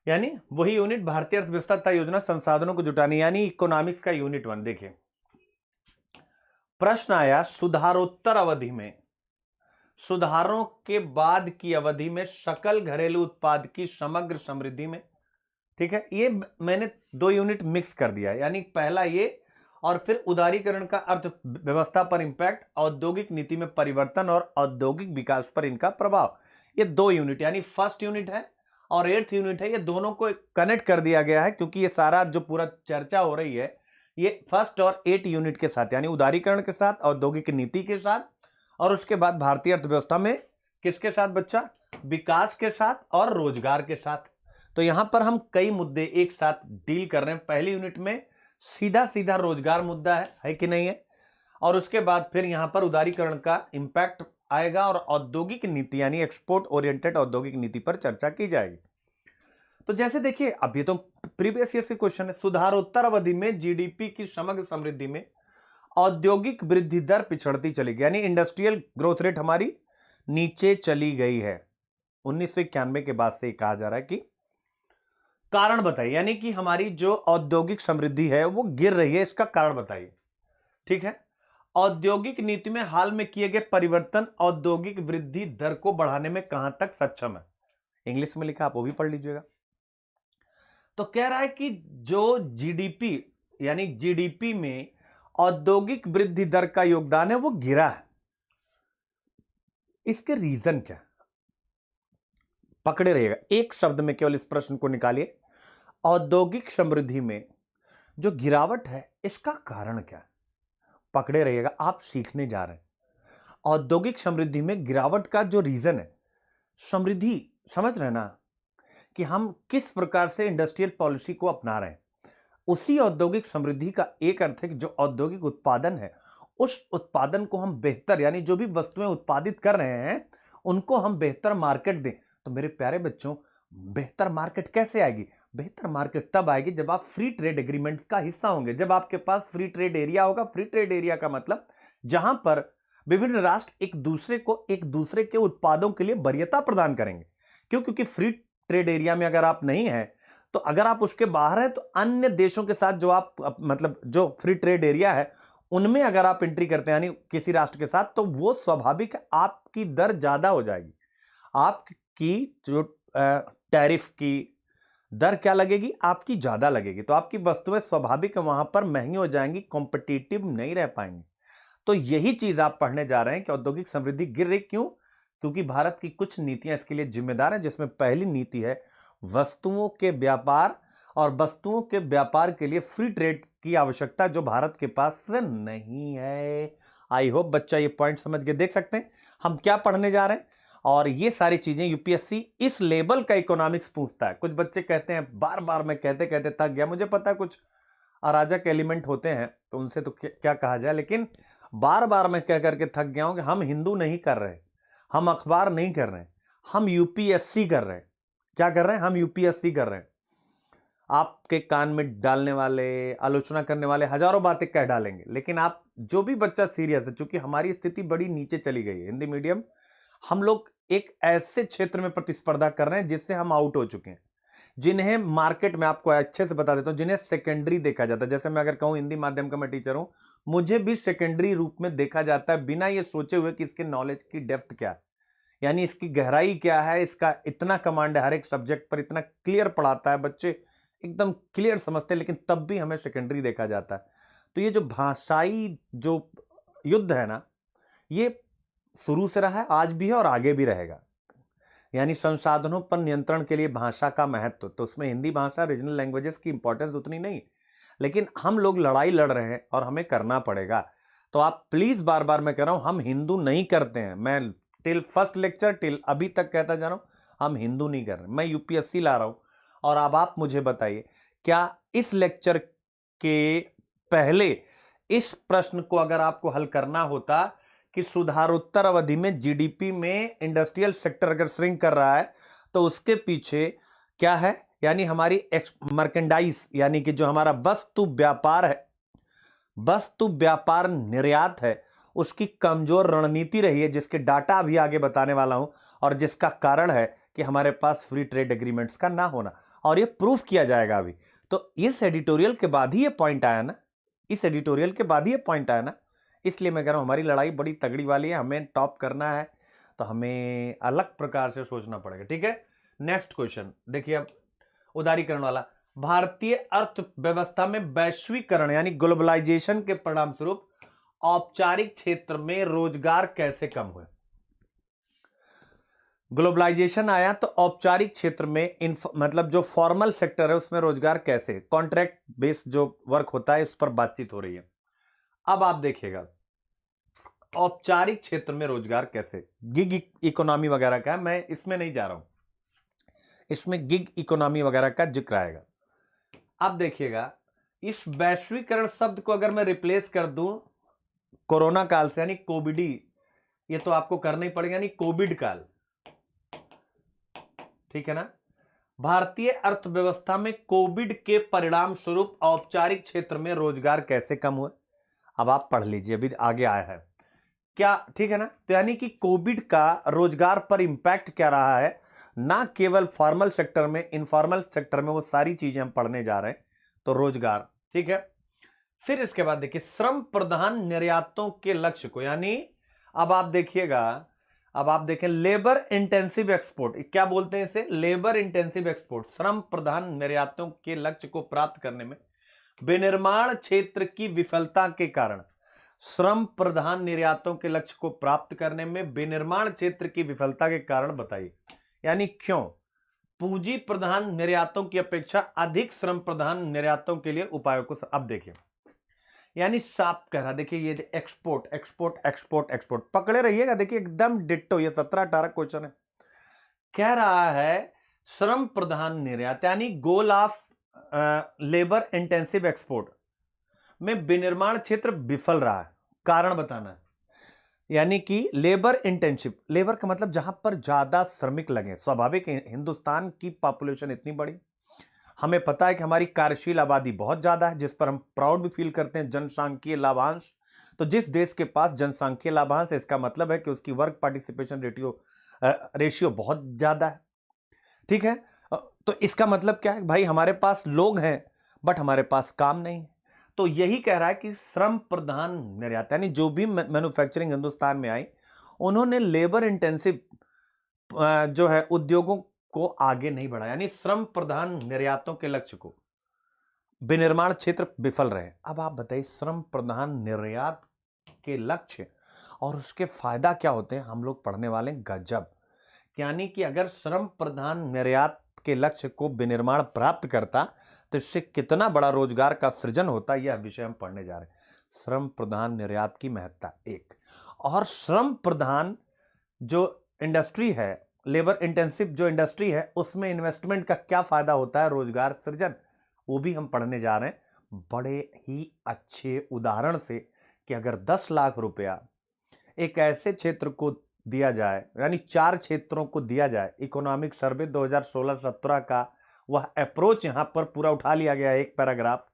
यानी वही यूनिट भारतीय अर्थव्यवस्था तथा योजना, संसाधनों को जुटाने, यानी इकोनॉमिक्स का यूनिट 1। देखिए प्रश्न आया सुधारोत्तर अवधि में, सुधारों के बाद की अवधि में सकल घरेलू उत्पाद की समग्र समृद्धि में, ठीक है, ये मैंने 2 यूनिट मिक्स कर दिया, यानी पहला ये और फिर उदारीकरण का अर्थव्यवस्था पर इंपैक्ट, औद्योगिक नीति में परिवर्तन और औद्योगिक विकास पर इनका प्रभाव। ये 2 यूनिट यानी फर्स्ट यूनिट है और 8th यूनिट है, ये दोनों को कनेक्ट कर दिया गया है क्योंकि ये सारा जो पूरा चर्चा हो रही है ये फर्स्ट और 8 यूनिट के साथ, यानी उदारीकरण के साथ, औद्योगिक नीति के साथ, और उसके बाद भारतीय अर्थव्यवस्था में किसके साथ बच्चा, विकास के साथ और रोजगार के साथ। तो यहां पर हम कई मुद्दे एक साथ डील कर रहे हैं। पहली यूनिट में सीधा सीधा रोजगार मुद्दा है कि नहीं है, और उसके बाद फिर यहां पर उदारीकरण का इंपैक्ट आएगा और औद्योगिक नीति यानी एक्सपोर्ट ओरिएंटेड औद्योगिक नीति पर चर्चा की जाएगी। तो जैसे देखिए, अब ये तो प्रीवियस ईयर से क्वेश्चन है, सुधारोत्तर अवधि में जीडीपी की समग्र समृद्धि में औद्योगिक वृद्धि दर पिछड़ती चली गई, यानी इंडस्ट्रियल ग्रोथ रेट हमारी नीचे चली गई है 1991 के बाद से। कहा जा रहा है कि कारण बताइए, यानी कि हमारी जो औद्योगिक समृद्धि है वो गिर रही है, इसका कारण बताइए। ठीक है, औद्योगिक नीति में हाल में किए गए परिवर्तन औद्योगिक वृद्धि दर को बढ़ाने में कहां तक सक्षम है, इंग्लिश में लिखा, आप वो भी पढ़ लीजिएगा। तो कह रहा है कि जो जीडीपी यानी जीडीपी में औद्योगिक वृद्धि दर का योगदान है वो गिरा है। इसके रीजन क्या, पकड़े रहिएगा, एक शब्द में केवल इस प्रश्न को निकालिए, औद्योगिक समृद्धि में जो गिरावट है इसका कारण क्या है, पकड़े रहिएगा, आप सीखने जा रहे हैं। औद्योगिक समृद्धि में गिरावट का जो रीजन है, समृद्धि समझ रहे हैं ना कि हम किस प्रकार से इंडस्ट्रियल पॉलिसी को अपना रहे हैं। उसी औद्योगिक समृद्धि का एक अर्थ है कि जो औद्योगिक उत्पादन है उस उत्पादन को हम बेहतर, यानी जो भी वस्तुएं उत्पादित कर रहे हैं उनको हम बेहतर मार्केट दें। तो मेरे प्यारे बच्चों, बेहतर मार्केट कैसे आएगी, बेहतर मार्केट तब आएगी जब आप फ्री ट्रेड एग्रीमेंट का हिस्सा होंगे, जब आपके पास फ्री ट्रेड एरिया होगा। फ्री ट्रेड एरिया का मतलब जहां पर विभिन्न राष्ट्र एक दूसरे के उत्पादों के लिए वरीयता प्रदान करेंगे। क्योंकि फ्री ट्रेड एरिया में अगर आप नहीं है, तो अगर आप उसके बाहर हैं तो अन्य देशों के साथ जो आप मतलब जो फ्री ट्रेड एरिया है उनमें अगर आप एंट्री करते हैं, यानी किसी राष्ट्र के साथ, तो वो स्वाभाविक आपकी दर ज्यादा हो जाएगी। आपकी जो टैरिफ की दर क्या लगेगी, आपकी ज्यादा लगेगी, तो आपकी वस्तुएं स्वाभाविक वहां पर महंगी हो जाएंगी, कॉम्पिटिटिव नहीं रह पाएंगे। तो यही चीज आप पढ़ने जा रहे हैं कि औद्योगिक समृद्धि गिर रही क्यों, क्योंकि भारत की कुछ नीतियां इसके लिए जिम्मेदार हैं, जिसमें पहली नीति है वस्तुओं के व्यापार, और वस्तुओं के व्यापार के लिए फ्री ट्रेड की आवश्यकता जो भारत के पास नहीं है। आई होप बच्चा ये पॉइंट समझ के देख सकते हैं हम क्या पढ़ने जा रहे हैं। और ये सारी चीजें यूपीएससी इस लेवल का इकोनॉमिक्स पूछता है। कुछ बच्चे कहते हैं, बार बार मैं कहते कहते थक गया, मुझे पता है कुछ अराजक एलिमेंट होते हैं तो उनसे तो क्या कहा जाए, लेकिन बार बार मैं कह करके थक गया हूं कि हम हिंदू नहीं कर रहे, हम अखबार नहीं कर रहे, हम यूपीएससी कर रहे हैं। क्या कर रहे हैं, हम यूपीएससी कर रहे हैं। आपके कान में डालने वाले, आलोचना करने वाले हजारों बातें कह डालेंगे, लेकिन आप जो भी बच्चा सीरियस है, चूंकि हमारी स्थिति बड़ी नीचे चली गई है हिंदी मीडियम, हम लोग एक ऐसे क्षेत्र में प्रतिस्पर्धा कर रहे हैं जिससे हम आउट हो चुके हैं, जिन्हें मार्केट में, आपको अच्छे से बता देता हूं, जिन्हें सेकेंडरी देखा जाता है। जैसे मैं अगर कहूं हिंदी माध्यम का मैं टीचर हूं, मुझे भी सेकेंडरी रूप में देखा जाता है, बिना ये सोचे हुए कि इसके नॉलेज की डेप्थ क्या है, यानी इसकी गहराई क्या है, इसका इतना कमांड है, हर एक सब्जेक्ट पर इतना क्लियर पढ़ाता है, बच्चे एकदम क्लियर समझते हैं, लेकिन तब भी हमें सेकेंडरी देखा जाता है। तो ये जो भाषाई जो युद्ध है ना, ये शुरू से रहा है, आज भी है और आगे भी रहेगा। यानी संसाधनों पर नियंत्रण के लिए भाषा का महत्व, तो उसमें हिंदी भाषा, रीजनल लैंग्वेजेस की इंपॉर्टेंस उतनी नहीं, लेकिन हम लोग लड़ाई लड़ रहे हैं और हमें करना पड़ेगा। तो आप प्लीज, बार बार मैं कह रहा हूं, हम हिंदू नहीं करते हैं। मैं टिल फर्स्ट लेक्चर, टिल अभी तक कहता जा रहा हूं, हम हिंदू नहीं कर रहे, मैं यूपीएससी ला रहा हूं। और अब आप मुझे बताइए, क्या इस लेक्चर के पहले इस प्रश्न को अगर आपको हल करना होता कि सुधारोत्तर अवधि में जीडीपी में इंडस्ट्रियल सेक्टर अगर श्रिंक कर रहा है तो उसके पीछे क्या है, यानी हमारी मर्केंडाइज, यानी कि जो हमारा वस्तु व्यापार है, वस्तु व्यापार निर्यात है, उसकी कमजोर रणनीति रही है, जिसके डाटा अभी आगे बताने वाला हूं, और जिसका कारण है कि हमारे पास फ्री ट्रेड एग्रीमेंट्स का ना होना, और ये प्रूफ किया जाएगा अभी। तो इस एडिटोरियल के बाद ही ये पॉइंट आया ना, इस एडिटोरियल के बाद ही ये पॉइंट आया ना, इसलिए मैं कह रहा हूं हमारी लड़ाई बड़ी तगड़ी वाली है, हमें टॉप करना है, तो हमें अलग प्रकार से सोचना पड़ेगा। ठीक है, नेक्स्ट क्वेश्चन देखिए। अब उदारीकरण वाला। भारतीय अर्थव्यवस्था में वैश्वीकरण यानी ग्लोबलाइजेशन के परिणाम स्वरूप औपचारिक क्षेत्र में रोजगार कैसे कम हुए। ग्लोबलाइजेशन आया तो औपचारिक क्षेत्र में मतलब जो फॉर्मल सेक्टर है उसमें रोजगार कैसे, कॉन्ट्रैक्ट बेस्ड जो वर्क होता है इस पर बातचीत हो रही है। अब आप देखिएगा औपचारिक क्षेत्र में रोजगार कैसे, गिग इकोनॉमी वगैरह का है, मैं इसमें नहीं जा रहा हूं, इसमें गिग इकोनॉमी वगैरह का जिक्र आएगा। अब देखिएगा इस वैश्वीकरण शब्द को अगर मैं रिप्लेस कर दूं कोरोना काल से यानी कोविडी, ये तो आपको करना ही पड़ेगा, यानी कोविड काल, ठीक है ना। भारतीय अर्थव्यवस्था में कोविड के परिणाम स्वरूप औपचारिक क्षेत्र में रोजगार कैसे कम हुए, अब आप पढ़ लीजिए, अभी आगे आया है क्या, ठीक है ना। तो यानी कि कोविड का रोजगार पर इंपैक्ट क्या रहा है, ना केवल फॉर्मल सेक्टर में, इनफॉर्मल सेक्टर में, वो सारी चीजें हम पढ़ने जा रहे हैं। तो रोजगार, ठीक है। फिर इसके बाद देखिए श्रम प्रधान निर्यातों के लक्ष्य को, यानी अब आप देखिएगा, अब आप देखें लेबर इंटेंसिव एक्सपोर्ट, क्या बोलते हैं इसे, लेबर इंटेंसिव एक्सपोर्ट। श्रम प्रधान निर्यातों के लक्ष्य को प्राप्त करने में विनिर्माण क्षेत्र की विफलता के कारण, श्रम प्रधान निर्यातों के लक्ष्य को प्राप्त करने में विनिर्माण क्षेत्र की विफलता के कारण बताइए, यानी क्यों पूंजी प्रधान निर्यातों की अपेक्षा अधिक श्रम प्रधान निर्यातों के लिए उपायों को। अब देखिए यानी साफ कह रहा, देखिए ये एक्सपोर्ट एक्सपोर्ट एक्सपोर्ट एक्सपोर्ट, पकड़े रहिएगा, देखिए एकदम डिट्टो, ये 17-18 क्वेश्चन है। कह रहा है श्रम प्रधान निर्यात यानी goal of labour intensive export में विनिर्माण क्षेत्र विफल रहा है, कारण बताना है। यानी कि लेबर इंटेंसिव, लेबर का मतलब जहां पर ज्यादा श्रमिक लगे। स्वाभाविक हिंदुस्तान की पॉपुलेशन इतनी बड़ी, हमें पता है कि हमारी कार्यशील आबादी बहुत ज्यादा है, जिस पर हम प्राउड भी फील करते हैं, जनसांख्यिकीय लाभांश। तो जिस देश के पास जनसांख्यिकीय लाभांश है इसका मतलब है कि उसकी वर्क पार्टिसिपेशन रेशियो बहुत ज्यादा है, ठीक है। तो इसका मतलब क्या है भाई, हमारे पास लोग हैं बट हमारे पास काम नहीं है। तो यही कह रहा है कि श्रम प्रधान निर्यात यानी जो भी मैन्युफैक्चरिंग हिंदुस्तान में आई उन्होंने लेबर इंटेंसिव जो है उद्योगों को आगे नहीं बढ़ाया, यानी श्रम प्रधान निर्यातों के लक्ष्य को, विनिर्माण क्षेत्र विफल रहे। अब आप बताइए श्रम प्रधान निर्यात के लक्ष्य और उसके फायदा क्या होते हैं, हम लोग पढ़ने वाले गजब। यानी कि अगर श्रम प्रधान निर्यात के लक्ष्य को विनिर्माण प्राप्त करता तो इससे कितना बड़ा रोजगार का सृजन होता, यह विषय हम पढ़ने जा रहे हैं। श्रम प्रधान निर्यात की महत्ता एक, और श्रम प्रधान जो इंडस्ट्री है, लेबर इंटेंसिव जो इंडस्ट्री है, उसमें इन्वेस्टमेंट का क्या फायदा होता है, रोजगार सृजन, वो भी हम पढ़ने जा रहे हैं बड़े ही अच्छे उदाहरण से। कि अगर 10 लाख रुपया एक ऐसे क्षेत्र को दिया जाए, यानी 4 क्षेत्रों को दिया जाए, इकोनॉमिक सर्वे 2016-17 का वह अप्रोच यहां पर पूरा उठा लिया गया एक पैराग्राफ,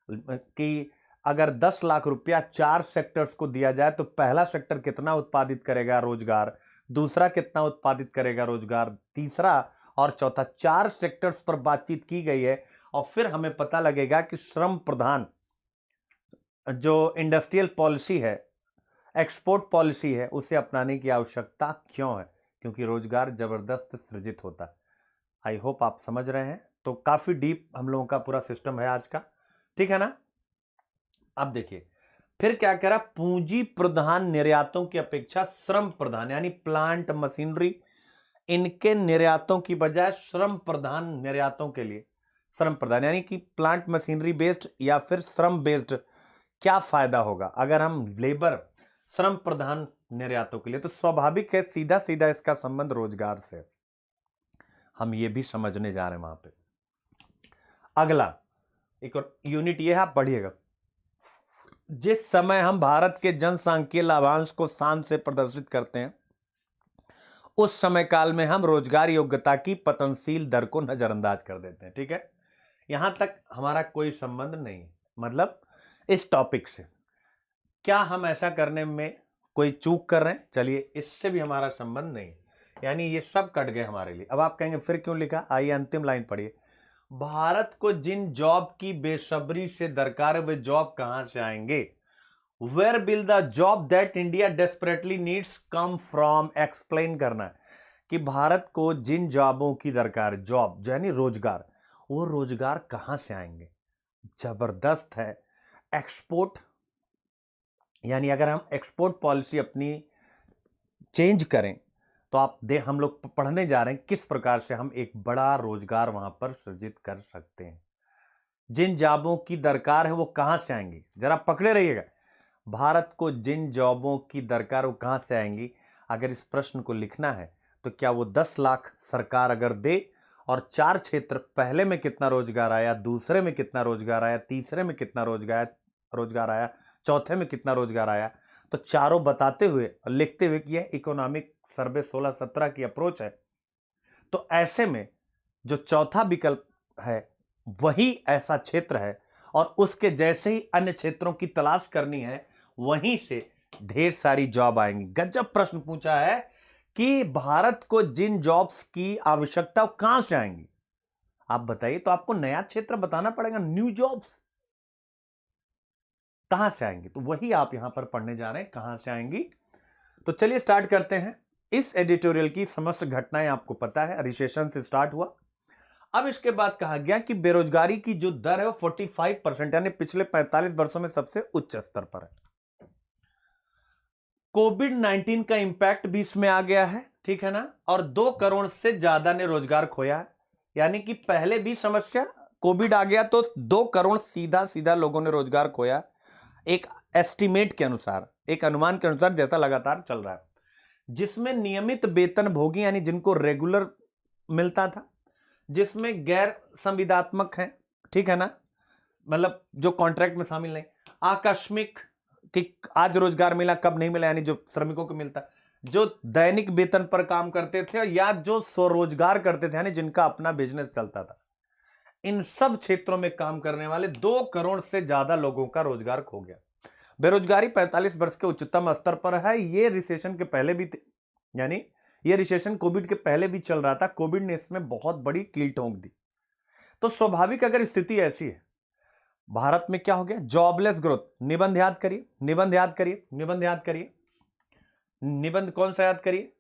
कि अगर 10 लाख रुपया 4 सेक्टर्स को दिया जाए तो पहला सेक्टर कितना उत्पादित करेगा रोजगार, दूसरा कितना उत्पादित करेगा रोजगार, तीसरा और चौथा, 4 सेक्टर्स पर बातचीत की गई है। और फिर हमें पता लगेगा कि श्रम प्रधान जो इंडस्ट्रियल पॉलिसी है, एक्सपोर्ट पॉलिसी है, उसे अपनाने की आवश्यकता क्यों है, क्योंकि रोजगार जबरदस्त सृजित होता है। आई होप आप समझ रहे हैं। तो काफी डीप हम लोगों का पूरा सिस्टम है आज का, ठीक है ना। अब देखिए फिर क्या कह रहा, पूंजी प्रधान निर्यातों की अपेक्षा श्रम प्रधान यानी प्लांट मशीनरी, इनके निर्यातों की बजाय श्रम प्रधान निर्यातों के लिए, श्रम प्रधान यानी कि प्लांट मशीनरी बेस्ड या फिर श्रम बेस्ड, क्या फायदा होगा अगर हम लेबर श्रम प्रधान निर्यातों के लिए। तो स्वाभाविक है सीधा सीधा इसका संबंध रोजगार से, हम ये भी समझने जा रहे हैं वहां पे। अगला एक और यूनिट ये है, आप पढ़िएगा, जिस समय हम भारत के जनसांख्यिकीय लाभांश को शान से प्रदर्शित करते हैं उस समय काल में हम रोजगार योग्यता की पतनशील दर को नजरअंदाज कर देते हैं, ठीक है। यहां तक हमारा कोई संबंध नहीं, मतलब इस टॉपिक से क्या हम ऐसा करने में कोई चूक कर रहे हैं, चलिए इससे भी हमारा संबंध नहीं, यानी ये सब कट गए हमारे लिए। अब आप कहेंगे फिर क्यों लिखा, आइए अंतिम लाइन पढ़िए, भारत को जिन जॉब की बेसब्री से दरकार है वे जॉब कहां से आएंगे, where will the job that India desperately needs come from, explain करना है कि भारत को जिन जॉबों की दरकार, जॉब यानी रोजगार, वो रोजगार कहां से आएंगे? जबरदस्त है। एक्सपोर्ट, यानी अगर हम एक्सपोर्ट पॉलिसी अपनी चेंज करें तो हम लोग पढ़ने जा रहे हैं किस प्रकार से हम एक बड़ा रोजगार वहां पर सृजित कर सकते हैं। जिन जॉबों की दरकार है वो कहां से आएंगी, जरा पकड़े रहिएगा। भारत को जिन जॉबों की दरकार वो कहां से आएंगी? अगर इस प्रश्न को लिखना है तो क्या वो 10 लाख सरकार अगर दे और 4 क्षेत्र, पहले में कितना रोजगार आया, दूसरे में कितना रोजगार आया, तीसरे में कितना रोजगार आया, चौथे में कितना रोजगार आया, तो चारों बताते हुए और लिखते हुए कि यह इकोनॉमिक सर्वे 16-17 की अप्रोच है। तो ऐसे में जो चौथा विकल्प है वही ऐसा क्षेत्र है और उसके जैसे ही अन्य क्षेत्रों की तलाश करनी है, वहीं से ढेर सारी जॉब आएंगी। गजब प्रश्न पूछा है कि भारत को जिन जॉब्स की आवश्यकता कहां से आएंगी, आप बताइए। तो आपको नया क्षेत्र बताना पड़ेगा, न्यू जॉब्स कहां से आएंगी, तो वही आप यहां पर पढ़ने जा रहे हैं, कहां से आएंगी। तो चलिए स्टार्ट करते हैं। इस एडिटोरियल की समस्त घटनाएं आपको पता है, रिसेशन से स्टार्ट हुआ। अब इसके बाद कहा गया कि बेरोजगारी की जो दर है वो 45%, यानी पिछले 45 वर्षों में सबसे उच्च स्तर पर है। कोविड-19 का इंपैक्ट भी इसमें आ गया है, ठीक है ना, और 2 करोड़ से ज्यादा ने रोजगार खोया है। यानी कि पहले भी समस्या, कोविड आ गया तो 2 करोड़ सीधा लोगों ने रोजगार खोया, एक एस्टिमेट के अनुसार, एक अनुमान के अनुसार, जैसा लगातार चल रहा है। जिसमें नियमित वेतन भोगी यानी जिनको रेगुलर मिलता था, जिसमें गैर संविदात्मक हैं, ठीक है ना, मतलब जो कॉन्ट्रैक्ट में शामिल नहीं, आकस्मिक कि आज रोजगार मिला कब नहीं मिला, यानी जो श्रमिकों को मिलता, जो दैनिक वेतन पर काम करते थे या जो स्वरोजगार करते थे यानी जिनका अपना बिजनेस चलता था, इन सब क्षेत्रों में काम करने वाले 2 करोड़ से ज्यादा लोगों का रोजगार खो गया। बेरोजगारी 45 वर्ष के उच्चतम स्तर पर है। ये रिसेशन के पहले भी, यानी ये रिसेशन कोविड के पहले भी चल रहा था, कोविड ने इसमें बहुत बड़ी कील ठोक दी। तो स्वाभाविक अगर स्थिति ऐसी है, भारत में क्या हो गया, जॉबलेस ग्रोथ। निबंध याद करिए, निबंध याद करिए, निबंध याद करिए, निबंध कौन सा याद करिए,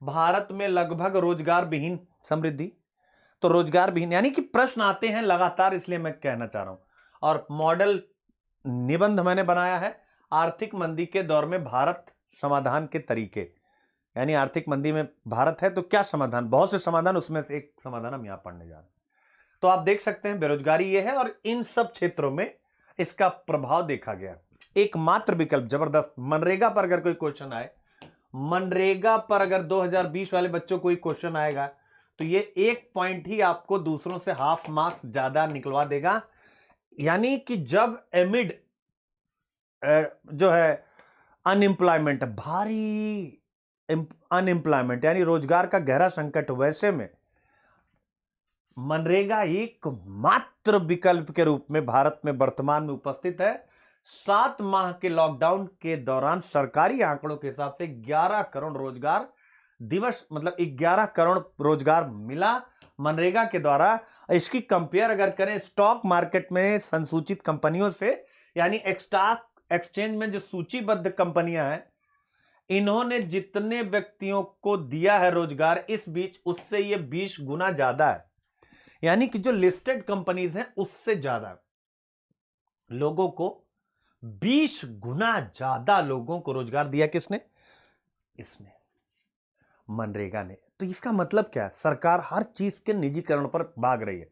भारत में लगभग रोजगार विहीन समृद्धि। तो रोजगार विहीन यानी कि प्रश्न आते हैं लगातार, इसलिए मैं कहना चाह रहा हूं। और मॉडल निबंध मैंने बनाया है आर्थिक मंदी के दौर में भारत समाधान के तरीके, यानी आर्थिक मंदी में भारत है तो क्या समाधान, बहुत से समाधान, उसमें से एक समाधान हम यहां पढ़ने जा रहे हैं। तो आप देख सकते हैं बेरोजगारी ये है और इन सब क्षेत्रों में इसका प्रभाव देखा गया। एकमात्र विकल्प जबरदस्त, मनरेगा पर अगर कोई क्वेश्चन आए, मनरेगा पर अगर 2020 वाले बच्चों को कोई क्वेश्चन आएगा तो ये 1 पॉइंट ही आपको दूसरों से हाफ मार्क्स ज्यादा निकलवा देगा। यानी कि जब एमिड जो है अनएम्प्लॉयमेंट, भारी अनएम्प्लॉयमेंट यानी रोजगार का गहरा संकट, वैसे में मनरेगा एक मात्र विकल्प के रूप में भारत में वर्तमान में उपस्थित है। 7 माह के लॉकडाउन के दौरान सरकारी आंकड़ों के हिसाब से 11 करोड़ रोजगार दिवस, मतलब 11 करोड़ रोजगार मिला मनरेगा के द्वारा। इसकी कंपेयर अगर करें स्टॉक मार्केट में संसूचित कंपनियों से, यानी स्टॉक एक्सचेंज में जो सूचीबद्ध कंपनियां हैं, इन्होंने जितने व्यक्तियों को दिया है रोजगार इस बीच, उससे ये 20 गुना ज्यादा है। यानी कि जो लिस्टेड कंपनीज हैं उससे ज्यादा लोगों को, 20 गुना ज्यादा लोगों को रोजगार दिया किसने, इसने, मनरेगा ने। तो इसका मतलब क्या है, सरकार हर चीज के निजीकरण पर भाग रही है।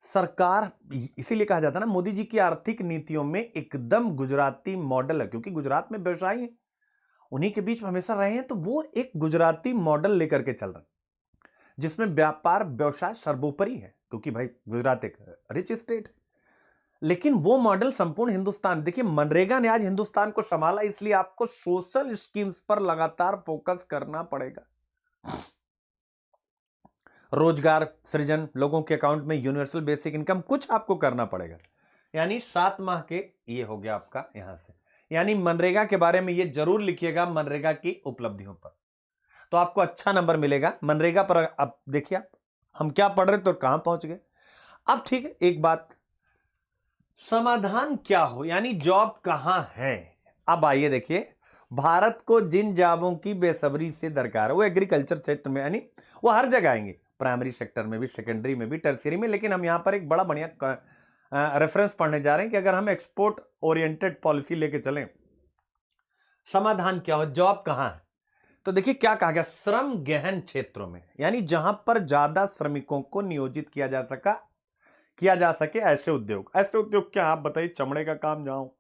सरकार, इसीलिए कहा जाता है ना, मोदी जी की आर्थिक नीतियों में एकदम गुजराती मॉडल है, क्योंकि गुजरात में व्यवसायी हैं, उन्हीं के बीच में हमेशा रहे हैं, तो वो एक गुजराती मॉडल लेकर के चल रहे हैं जिसमें व्यापार व्यवसाय सर्वोपरि है, क्योंकि भाई गुजरात एक रिच स्टेट है। लेकिन वो मॉडल संपूर्ण हिंदुस्तान, देखिए मनरेगा ने आज हिंदुस्तान को संभाला, इसलिए आपको सोशल स्कीम्स पर लगातार फोकस करना पड़ेगा। रोजगार सृजन, लोगों के अकाउंट में यूनिवर्सल बेसिक इनकम, कुछ आपको करना पड़ेगा। यानी 7 माह के ये हो गया आपका यहां से। यानी मनरेगा के बारे में ये जरूर लिखिएगा, मनरेगा की उपलब्धियों पर, तो आपको अच्छा नंबर मिलेगा मनरेगा पर। अब देखिए हम क्या पढ़ रहे तो कहां पहुंच गए। अब ठीक है, एक बात, समाधान क्या हो, यानी जॉब कहां है। अब आइए देखिए, भारत को जिन जॉबों की बेसब्री से दरकार है वो एग्रीकल्चर क्षेत्र में, यानी वो हर जगह आएंगे, प्राइमरी सेक्टर में भी, सेकेंडरी में भी, टर्शियरी में। लेकिन हम यहाँ पर एक बड़ा बढ़िया रेफरेंस पढ़ने जा रहे हैं कि अगर हम एक्सपोर्ट ओरिएंटेड पॉलिसी लेके चलें, समाधान क्या हो, जॉब कहां है। तो देखिए क्या कहा गया, श्रम गहन क्षेत्रों में, यानी जहां पर ज्यादा श्रमिकों को नियोजित किया जा सके ऐसे उद्योग। ऐसे उद्योग क्या, आप बताइए, चमड़े का काम जहां हो,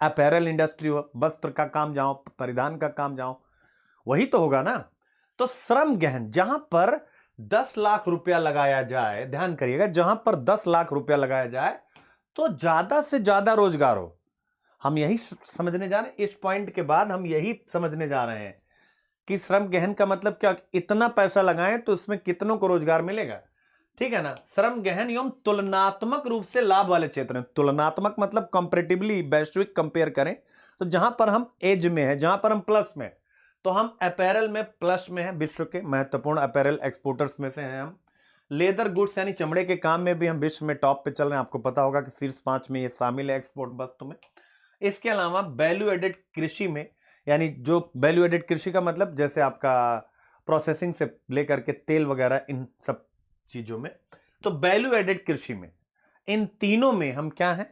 अपैरल इंडस्ट्री हो, वस्त्र का काम जहां हो, परिधान का काम जहां हो, वही तो होगा ना। तो श्रम गहन, जहां पर 10 लाख रुपया लगाया जाए, ध्यान करिएगा, जहां पर 10 लाख रुपया लगाया जाए तो ज्यादा से ज्यादा रोजगार हो। हम यही समझने जा रहे हैं, इस पॉइंट के बाद हम यही समझने जा रहे हैं कि श्रम गहन का मतलब क्या, इतना पैसा लगाएं तो उसमें कितनों को रोजगार मिलेगा, ठीक है ना। श्रम गहन एवं तुलनात्मक रूप से लाभ वाले क्षेत्र हैं। तुलनात्मक मतलब कंपैरेटिवली, वैश्विक कंपेयर करें तो जहां पर हम एज में है, जहां पर हम प्लस में, तो हम अपैरल में प्लस में हैं, विश्व के महत्वपूर्ण अपैरल एक्सपोर्टर्स में से हैं हम। लेदर गुड्स यानी चमड़े के काम में भी हम विश्व में टॉप पे चल रहे हैं, आपको पता होगा कि शीर्ष 5 में ये शामिल है एक्सपोर्ट वस्तु में। इसके अलावा वैल्यू एडेड कृषि में, यानी जो वैल्यू एडेड कृषि का मतलब जैसे आपका प्रोसेसिंग से लेकर के तेल वगैरह, इन सब चीजों में, तो वैल्यू एडेड कृषि में, इन तीनों में हम क्या हैं,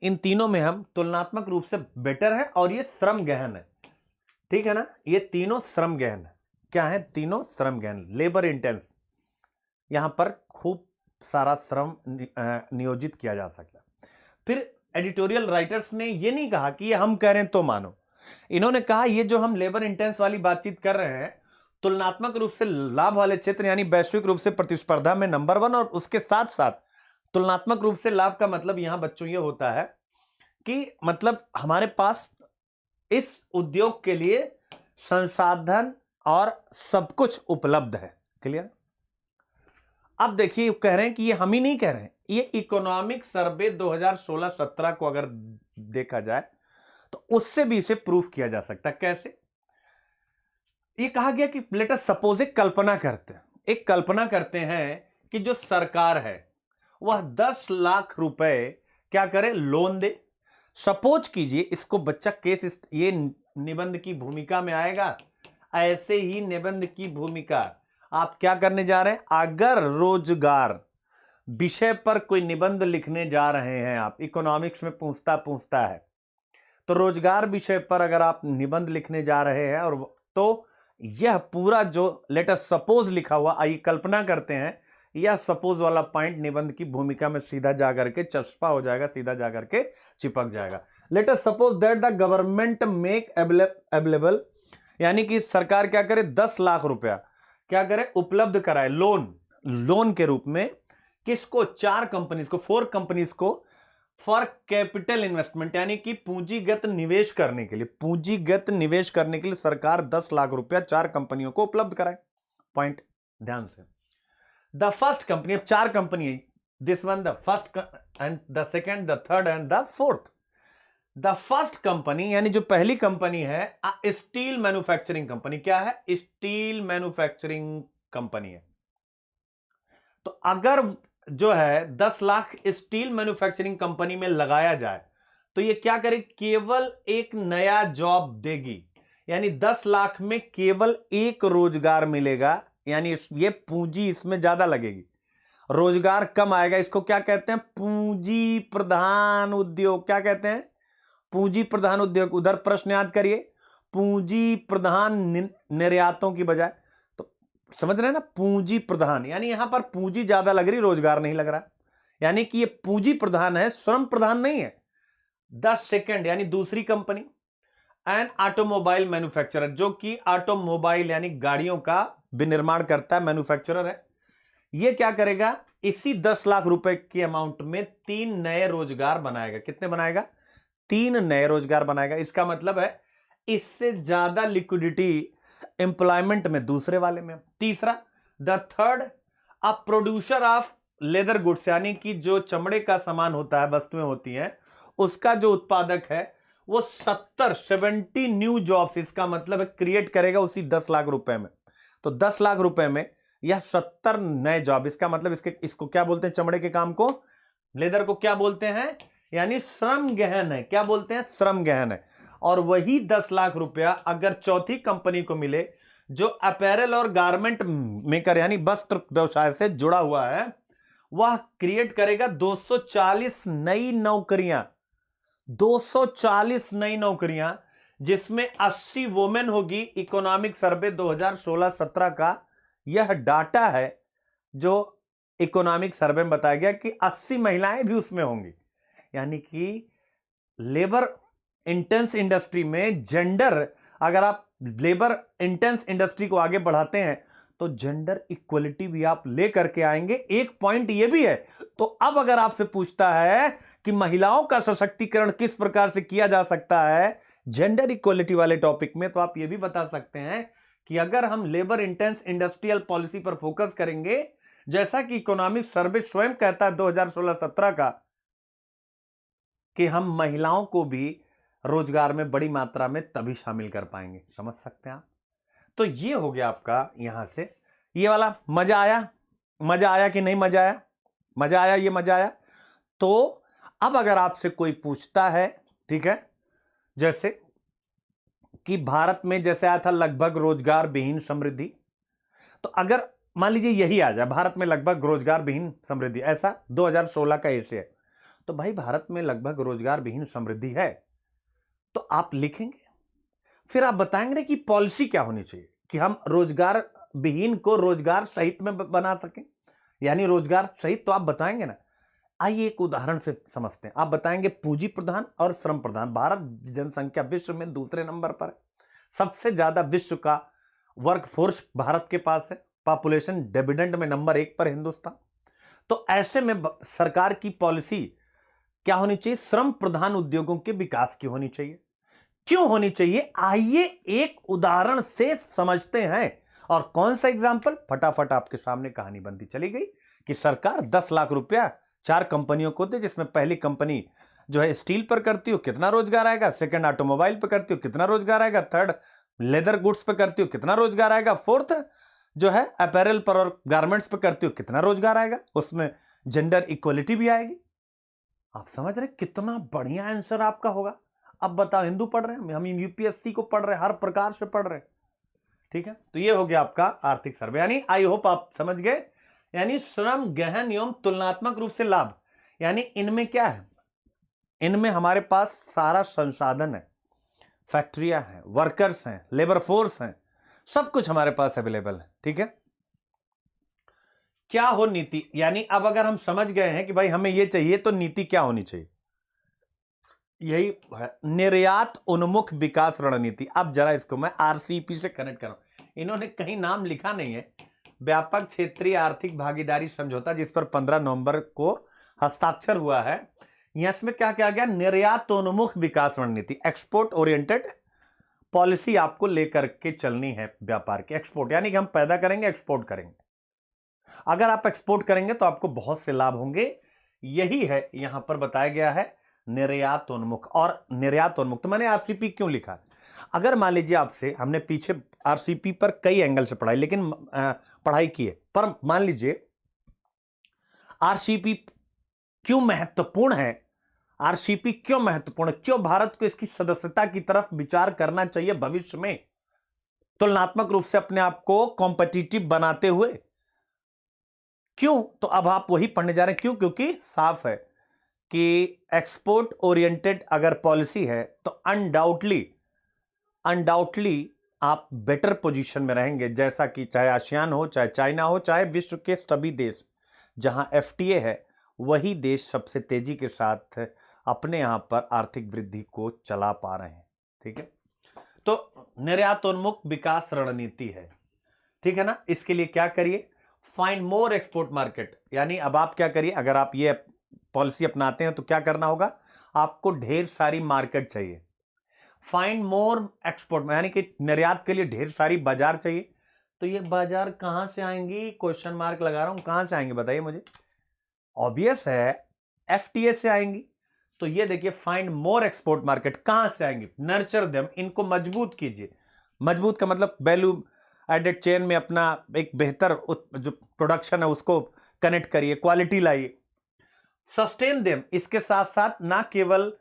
इन तीनों में हम तुलनात्मक रूप से बेटर है, और ये श्रम गहन है, ठीक है ना। ये तीनों श्रम गहन है, क्या है, तीनों श्रम गहन, लेबर इंटेंस, यहां पर खूब सारा श्रम नियोजित किया जा सकता है। फिर एडिटोरियल राइटर्स ने ये नहीं कहा कि ये हम कह रहे हैं तो मानो, इन्होंने कहा ये जो हम लेबर इंटेंस वाली बातचीत कर रहे हैं, तुलनात्मक रूप से लाभ वाले क्षेत्र, यानी वैश्विक रूप से प्रतिस्पर्धा में नंबर 1, और उसके साथ साथ तुलनात्मक रूप से लाभ का मतलब यहां बच्चों ये होता है कि मतलब हमारे पास इस उद्योग के लिए संसाधन और सब कुछ उपलब्ध है। क्लियर। अब देखिए कह रहे हैं कि ये हम ही नहीं कह रहे हैं, ये इकोनॉमिक सर्वे 2016-17 को अगर देखा जाए तो उससे भी इसे प्रूफ किया जा सकता है। कैसे, ये कहा गया कि लेट अस सपोज, एक कल्पना करते हैं कि जो सरकार है वह 10 लाख रुपए क्या करे, लोन दे। सपोज कीजिए, इसको बच्चा केस, ये निबंध की भूमिका में आएगा। ऐसे ही निबंध की भूमिका आप क्या करने जा रहे हैं, अगर रोजगार विषय पर कोई निबंध लिखने जा रहे हैं, आप इकोनॉमिक्स में पूछता है, तो रोजगार विषय पर अगर आप निबंध लिखने जा रहे हैं, और तो यह पूरा जो लेट अस सपोज लिखा हुआ, आइए कल्पना करते हैं, यह सपोज वाला पॉइंट निबंध की भूमिका में सीधा जाकर के चस्पा हो जाएगा, सीधा जाकर के चिपक जाएगा। Let us suppose that the government make available, यानी कि सरकार क्या करे, 10 लाख रुपया क्या करे, उपलब्ध कराए, लोन के रूप में, किसको, 4 कंपनीज को, 4 कंपनीज को, फॉर कैपिटल इन्वेस्टमेंट, यानी कि पूंजीगत निवेश करने के लिए सरकार 10 लाख रुपया 4 कंपनियों को उपलब्ध कराए। पॉइंट ध्यान से, द फर्स्ट कंपनी, अब 4 कंपनी है, this one the first and the second, the third and the fourth. The first company यानी जो पहली कंपनी है, स्टील मैन्युफैक्चरिंग कंपनी, क्या है, स्टील मैन्युफैक्चरिंग कंपनी है। तो अगर जो है 10 लाख स्टील मैन्युफैक्चरिंग कंपनी में लगाया जाए तो ये क्या करे, केवल एक नया जॉब देगी, यानी 10 लाख में केवल एक रोजगार मिलेगा, यानी ये पूंजी इसमें ज्यादा लगेगी, रोजगार कम आएगा। इसको क्या कहते हैं, पूंजी प्रधान उद्योग। क्या कहते हैं, पूंजी प्रधान उद्योग। उधर प्रश्न याद करिए, पूंजी प्रधान निर्यातों की बजाय, तो समझ रहे हैं ना, पूंजी प्रधान, यानी यहां पर पूंजी ज्यादा लग रही, रोजगार नहीं लग रहा, यानी कि ये पूंजी प्रधान है, श्रम प्रधान नहीं है। द सेकेंड यानी दूसरी कंपनी, एंड ऑटोमोबाइल मैन्युफैक्चरर, जो कि ऑटोमोबाइल यानी गाड़ियों का विनिर्माण करता है, मैन्युफैक्चरर है। ये क्या करेगा, इसी 10 लाख रुपए के अमाउंट में 3 नए रोजगार बनाएगा। कितने बनाएगा, 3 नए रोजगार बनाएगा। इसका मतलब है इससे ज्यादा लिक्विडिटी एम्प्लॉयमेंट में दूसरे वाले में। तीसरा, the third, a producer of leather goods, यानी कि जो चमड़े का सामान होता है, वस्तुएं होती हैं, उसका जो उत्पादक है वो 70 न्यू जॉब्स, इसका मतलब है क्रिएट करेगा उसी 10 लाख रुपए में। तो 10 लाख रुपए में यह 70 नए जॉब, इसका मतलब इसको क्या बोलते हैं, चमड़े के काम को, लेदर को क्या बोलते हैं, यानी श्रम गहन है। क्या बोलते हैं, श्रम गहन है। और वही 10 लाख रुपया अगर चौथी कंपनी को मिले जो अपैरल और गारमेंट मेकर यानी वस्त्र व्यवसाय से जुड़ा हुआ है, वह क्रिएट करेगा 240 नई नौकरियां, 240 नई नौकरियां, जिसमें 80 वुमेन होगी। इकोनॉमिक सर्वे 2016-17 का यह डाटा है, जो इकोनॉमिक सर्वे में बताया गया कि 80 महिलाएं भी उसमें होंगी। यानी कि लेबर इंटेंस इंडस्ट्री में जेंडर, अगर आप लेबर इंटेंस इंडस्ट्री को आगे बढ़ाते हैं तो जेंडर इक्वलिटी भी आप लेकर के आएंगे। एक पॉइंट यह भी है। तो अब अगर आपसे पूछता है कि महिलाओं का सशक्तिकरण किस प्रकार से किया जा सकता है जेंडर इक्वलिटी वाले टॉपिक में, तो आप यह भी बता सकते हैं कि अगर हम लेबर इंटेंस इंडस्ट्रियल पॉलिसी पर फोकस करेंगे, जैसा कि इकोनॉमिक सर्वे स्वयं कहता है 2016-17 का, कि हम महिलाओं को भी रोजगार में बड़ी मात्रा में तभी शामिल कर पाएंगे। समझ सकते हैं आप? तो ये हो गया आपका यहां से ये वाला। मजा आया? मजा आया कि नहीं मजा आया? मजा आया, ये मजा आया। तो अब अगर आपसे कोई पूछता है, ठीक है, जैसे कि भारत में जैसे आया था लगभग रोजगार विहीन समृद्धि, तो अगर मान लीजिए यही आ जाए भारत में लगभग रोजगार विहीन समृद्धि, ऐसा 2016 का ऐसे है, तो भाई भारत में लगभग रोजगार विहीन समृद्धि है, तो आप लिखेंगे, फिर आप बताएंगे कि पॉलिसी क्या होनी चाहिए कि हम रोजगार विहीन को रोजगार सहित में बना सकें, यानी रोजगार सहित। तो आप बताएंगे ना। आइए एक उदाहरण से समझते हैं। आप बताएंगे पूंजी प्रधान और श्रम प्रधान। भारत जनसंख्या विश्व में दूसरे नंबर पर है, सबसे ज्यादा विश्व का वर्क फोर्स भारत के पास है, पॉपुलेशन डिविडेंड में नंबर 1 पर हिंदुस्तान। तो ऐसे में सरकार की पॉलिसी क्या होनी चाहिए? श्रम प्रधान उद्योगों के विकास की होनी चाहिए। क्यों होनी चाहिए? आइए एक उदाहरण से समझते हैं। और कौन सा एग्जाम्पल? फटाफट आपके सामने कहानी बनती चली गई कि सरकार 10 लाख रुपया 4 कंपनियों को दे, जिसमें पहली कंपनी जो है स्टील पर करती हो, कितना रोजगार आएगा? सेकंड ऑटोमोबाइल पर करती हो, कितना रोजगार आएगा? थर्ड लेदर गुड्स पर करती हो, कितना रोजगार आएगा? फोर्थ जो है अपैरल पर और गारमेंट्स पर करती हो, कितना रोजगार आएगा? उसमें जेंडर इक्वलिटी भी आएगी। आप समझ रहे कितना बढ़िया आंसर आपका होगा। अब बताओ, हिंदू पढ़ रहे हैं, हम यूपीएससी को पढ़ रहे हैं, हर प्रकार से पढ़ रहे हैं, ठीक है। तो ये हो गया आपका आर्थिक सर्वे। यानी आई होप आप समझ गए। यानी श्रम गहन एवं तुलनात्मक रूप से लाभ, यानी इनमें क्या है? इनमें हमारे पास सारा संसाधन है, फैक्ट्रियां हैं, वर्कर्स हैं, लेबर फोर्स हैं, सब कुछ हमारे पास अवेलेबल है, ठीक है। क्या हो नीति? यानी अब अगर हम समझ गए हैं कि भाई हमें ये चाहिए, तो नीति क्या होनी चाहिए? यही है निर्यात उन्मुख विकास रणनीति। अब जरा इसको मैं आरसीपी से कनेक्ट कर रहा हूं। इन्होंने कहीं नाम लिखा नहीं है, व्यापक क्षेत्रीय आर्थिक भागीदारी समझौता, जिस पर 15 नवंबर को हस्ताक्षर हुआ है। यहां इसमें क्या किया गया? निर्यातोन्मुख विकास रणनीति, एक्सपोर्ट ओरिएंटेड पॉलिसी आपको लेकर के चलनी है व्यापार की। एक्सपोर्ट यानी कि हम पैदा करेंगे, एक्सपोर्ट करेंगे। अगर आप एक्सपोर्ट करेंगे तो आपको बहुत से लाभ होंगे। यही है यहां पर बताया गया है निर्यातोन्मुख। और निर्यातोन्मुख तो मैंने आरसीपी क्यों लिखा? अगर मान लीजिए आपसे, हमने पीछे आरसीपी पर कई एंगल से पढ़ाई, लेकिन पढ़ाई की है, पर मान लीजिए आरसीपी क्यों महत्वपूर्ण है? आरसीपी क्यों महत्वपूर्ण है? क्यों भारत को इसकी सदस्यता की तरफ विचार करना चाहिए भविष्य में, तुलनात्मक रूप से अपने आप को कॉम्पिटिटिव बनाते हुए? क्यों? तो अब आप वही पढ़ने जा रहे हैं। क्यों? क्योंकि साफ है कि एक्सपोर्ट ओरिएंटेड अगर पॉलिसी है तो अनडाउटली आप बेटर पोजीशन में रहेंगे, जैसा कि चाहे आसियान हो, चाहे चाइना हो, चाहे विश्व के सभी देश जहां एफटीए है, वही देश सबसे तेजी के साथ अपने यहां पर आर्थिक वृद्धि को चला पा रहे हैं, ठीक है। तो निर्यातोन्मुख विकास रणनीति है, ठीक है ना। इसके लिए क्या करिए? Find more export market. यानी अब आप क्या करिए, अगर आप ये पॉलिसी अपनाते हैं तो क्या करना होगा? आपको ढेर सारी मार्केट चाहिए। फाइंड मोर एक्सपोर्ट यानी कि निर्यात के लिए ढेर सारी बाजार चाहिए। तो ये बाजार कहां से आएंगी? क्वेश्चन मार्क लगा रहा हूं, कहां से आएंगे बताइए मुझे। ऑब्वियस है एफटीए से आएंगी। तो ये देखिए, फाइंड मोर एक्सपोर्ट मार्केट कहां से आएंगी? नर्चर देम, इनको मजबूत कीजिए। मजबूत का मतलब वैल्यू एडेड चेन में अपना एक बेहतर जो प्रोडक्शन है उसको कनेक्ट करिए, क्वालिटी लाइए। सस्टेन देम, इसके साथ साथ ना केवल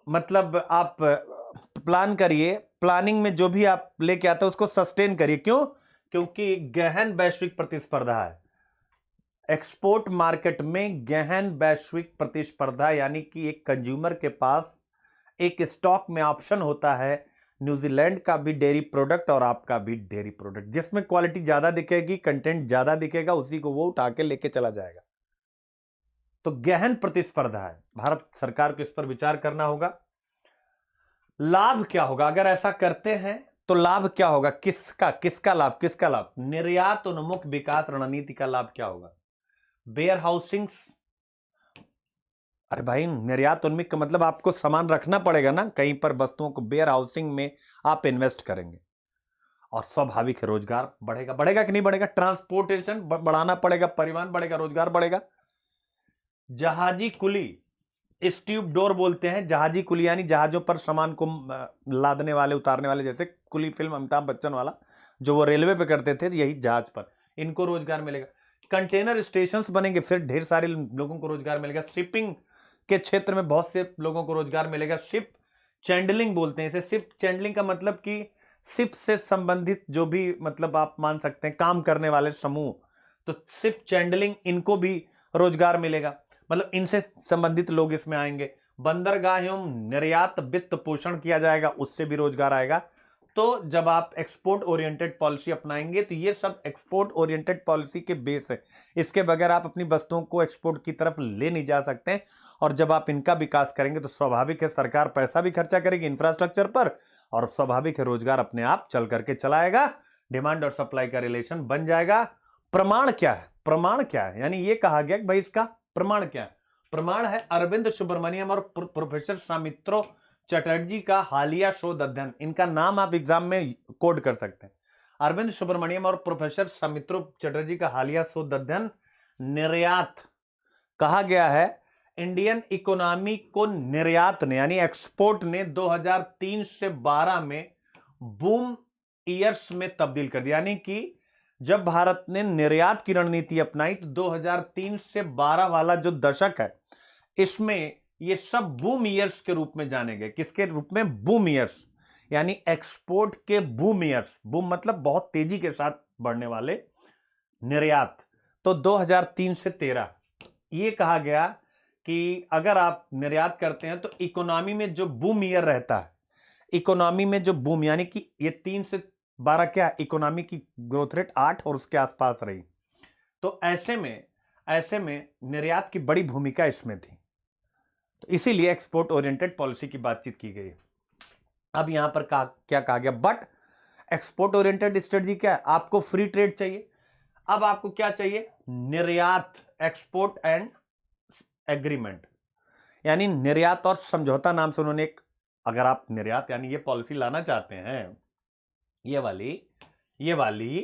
मतलब आप प्लान करिए, प्लानिंग में जो भी आप लेके आते हो उसको सस्टेन करिए। क्यों? क्योंकि गहन वैश्विक प्रतिस्पर्धा है। एक्सपोर्ट मार्केट में गहन वैश्विक प्रतिस्पर्धा, यानी कि एक कंज्यूमर के पास एक स्टॉक में ऑप्शन होता है न्यूजीलैंड का भी डेयरी प्रोडक्ट और आपका भी डेयरी प्रोडक्ट, जिसमें क्वालिटी ज्यादा दिखेगी, कंटेंट ज्यादा दिखेगा, उसी को वो उठा के लेके चला जाएगा। तो गहन प्रतिस्पर्धा है, भारत सरकार को इस पर विचार करना होगा। लाभ क्या होगा अगर ऐसा करते हैं? तो लाभ क्या होगा? किसका लाभ? किसका लाभ? निर्यात उन्मुख विकास रणनीति का लाभ क्या होगा? Warehousing. अरे भाई, निर्यात उन्मुख का मतलब आपको सामान रखना पड़ेगा ना कहीं पर, वस्तुओं को वेयर हाउसिंग में आप इन्वेस्ट करेंगे और स्वाभाविक है रोजगार बढ़ेगा। बढ़ेगा कि नहीं बढ़ेगा? ट्रांसपोर्टेशन बढ़ाना पड़ेगा, परिवहन बढ़ेगा, रोजगार बढ़ेगा। जहाजी कुली, स्ट्यूब डोर बोलते हैं, जहाजी कुली यानी जहाजों पर सामान को लादने वाले, उतारने वाले, जैसे कुली फिल्म अमिताभ बच्चन वाला जो वो रेलवे पे करते थे, यही जहाज पर, इनको रोजगार मिलेगा। कंटेनर स्टेशंस बनेंगे, फिर ढेर सारे लोगों को रोजगार मिलेगा। शिपिंग के क्षेत्र में बहुत से लोगों को रोजगार मिलेगा। शिप चैंडलिंग बोलते हैं इसे। शिप चैंडलिंग का मतलब कि शिप से संबंधित जो भी, मतलब आप मान सकते हैं काम करने वाले समूह, तो शिप चैंडलिंग, इनको भी रोजगार मिलेगा, मतलब इनसे संबंधित लोग इसमें आएंगे। बंदरगाह एवं निर्यात वित्त पोषण किया जाएगा, उससे भी रोजगार आएगा। तो जब आप एक्सपोर्ट ओरिएंटेड पॉलिसी अपनाएंगे तो ये सब एक्सपोर्ट ओरिएंटेड पॉलिसी के बेस है। इसके बगैर आप अपनी वस्तुओं को एक्सपोर्ट की तरफ ले नहीं जा सकते हैं। और जब आप इनका विकास करेंगे तो स्वाभाविक है सरकार पैसा भी खर्चा करेगी इंफ्रास्ट्रक्चर पर, और स्वाभाविक है रोजगार अपने आप चल करके चलाएगा। डिमांड और सप्लाई का रिलेशन बन जाएगा। प्रमाण क्या है? प्रमाण क्या है? यानी ये कहा गया कि भाई इसका प्रमाण क्या है? प्रमाण है अरविंद सुब्रमण्यम और प्रोफेसर सौमित्रो चटर्जी का हालिया शोध अध्ययन। इनका नाम आप एग्जाम में कोड कर सकते हैं। अरविंद सुब्रमण्यम और प्रोफेसर सौमित्रो चटर्जी का हालिया शोध अध्ययन। निर्यात कहा गया है इंडियन इकोनॉमी को निर्यात ने, यानी एक्सपोर्ट ने 2003 से 12 में बूम ईयर्स में तब्दील कर दिया। यानी कि जब भारत ने निर्यात की रणनीति अपनाई तो 2003 से 12 वाला जो दशक है, इसमें ये सब बूम ईयर्स के रूप में जाने गए। किसके रूप में? बूम ईयर्स, यानी एक्सपोर्ट के बूम ईयर्स। बूम मतलब बहुत तेजी के साथ बढ़ने वाले निर्यात। तो 2003 से 13 ये कहा गया कि अगर आप निर्यात करते हैं तो इकोनॉमी में जो बूम ईयर रहता है, इकोनॉमी में जो बूम, यानी कि ये 3 से 12 क्या, इकोनॉमी की ग्रोथ रेट 8 और उसके आसपास रही। तो ऐसे में निर्यात की बड़ी भूमिका इसमें थी। तो इसीलिए एक्सपोर्ट ओरिएंटेड पॉलिसी की बातचीत की गई। अब यहां पर क्या कहा गया? बट एक्सपोर्ट ओरिएंटेड स्ट्रेटजी क्या है? आपको फ्री ट्रेड चाहिए। अब आपको क्या चाहिए? निर्यात, एक्सपोर्ट एंड एग्रीमेंट, यानी निर्यात और समझौता नाम से उन्होंने एक, अगर आप निर्यात यानी ये पॉलिसी लाना चाहते हैं, ये वाली,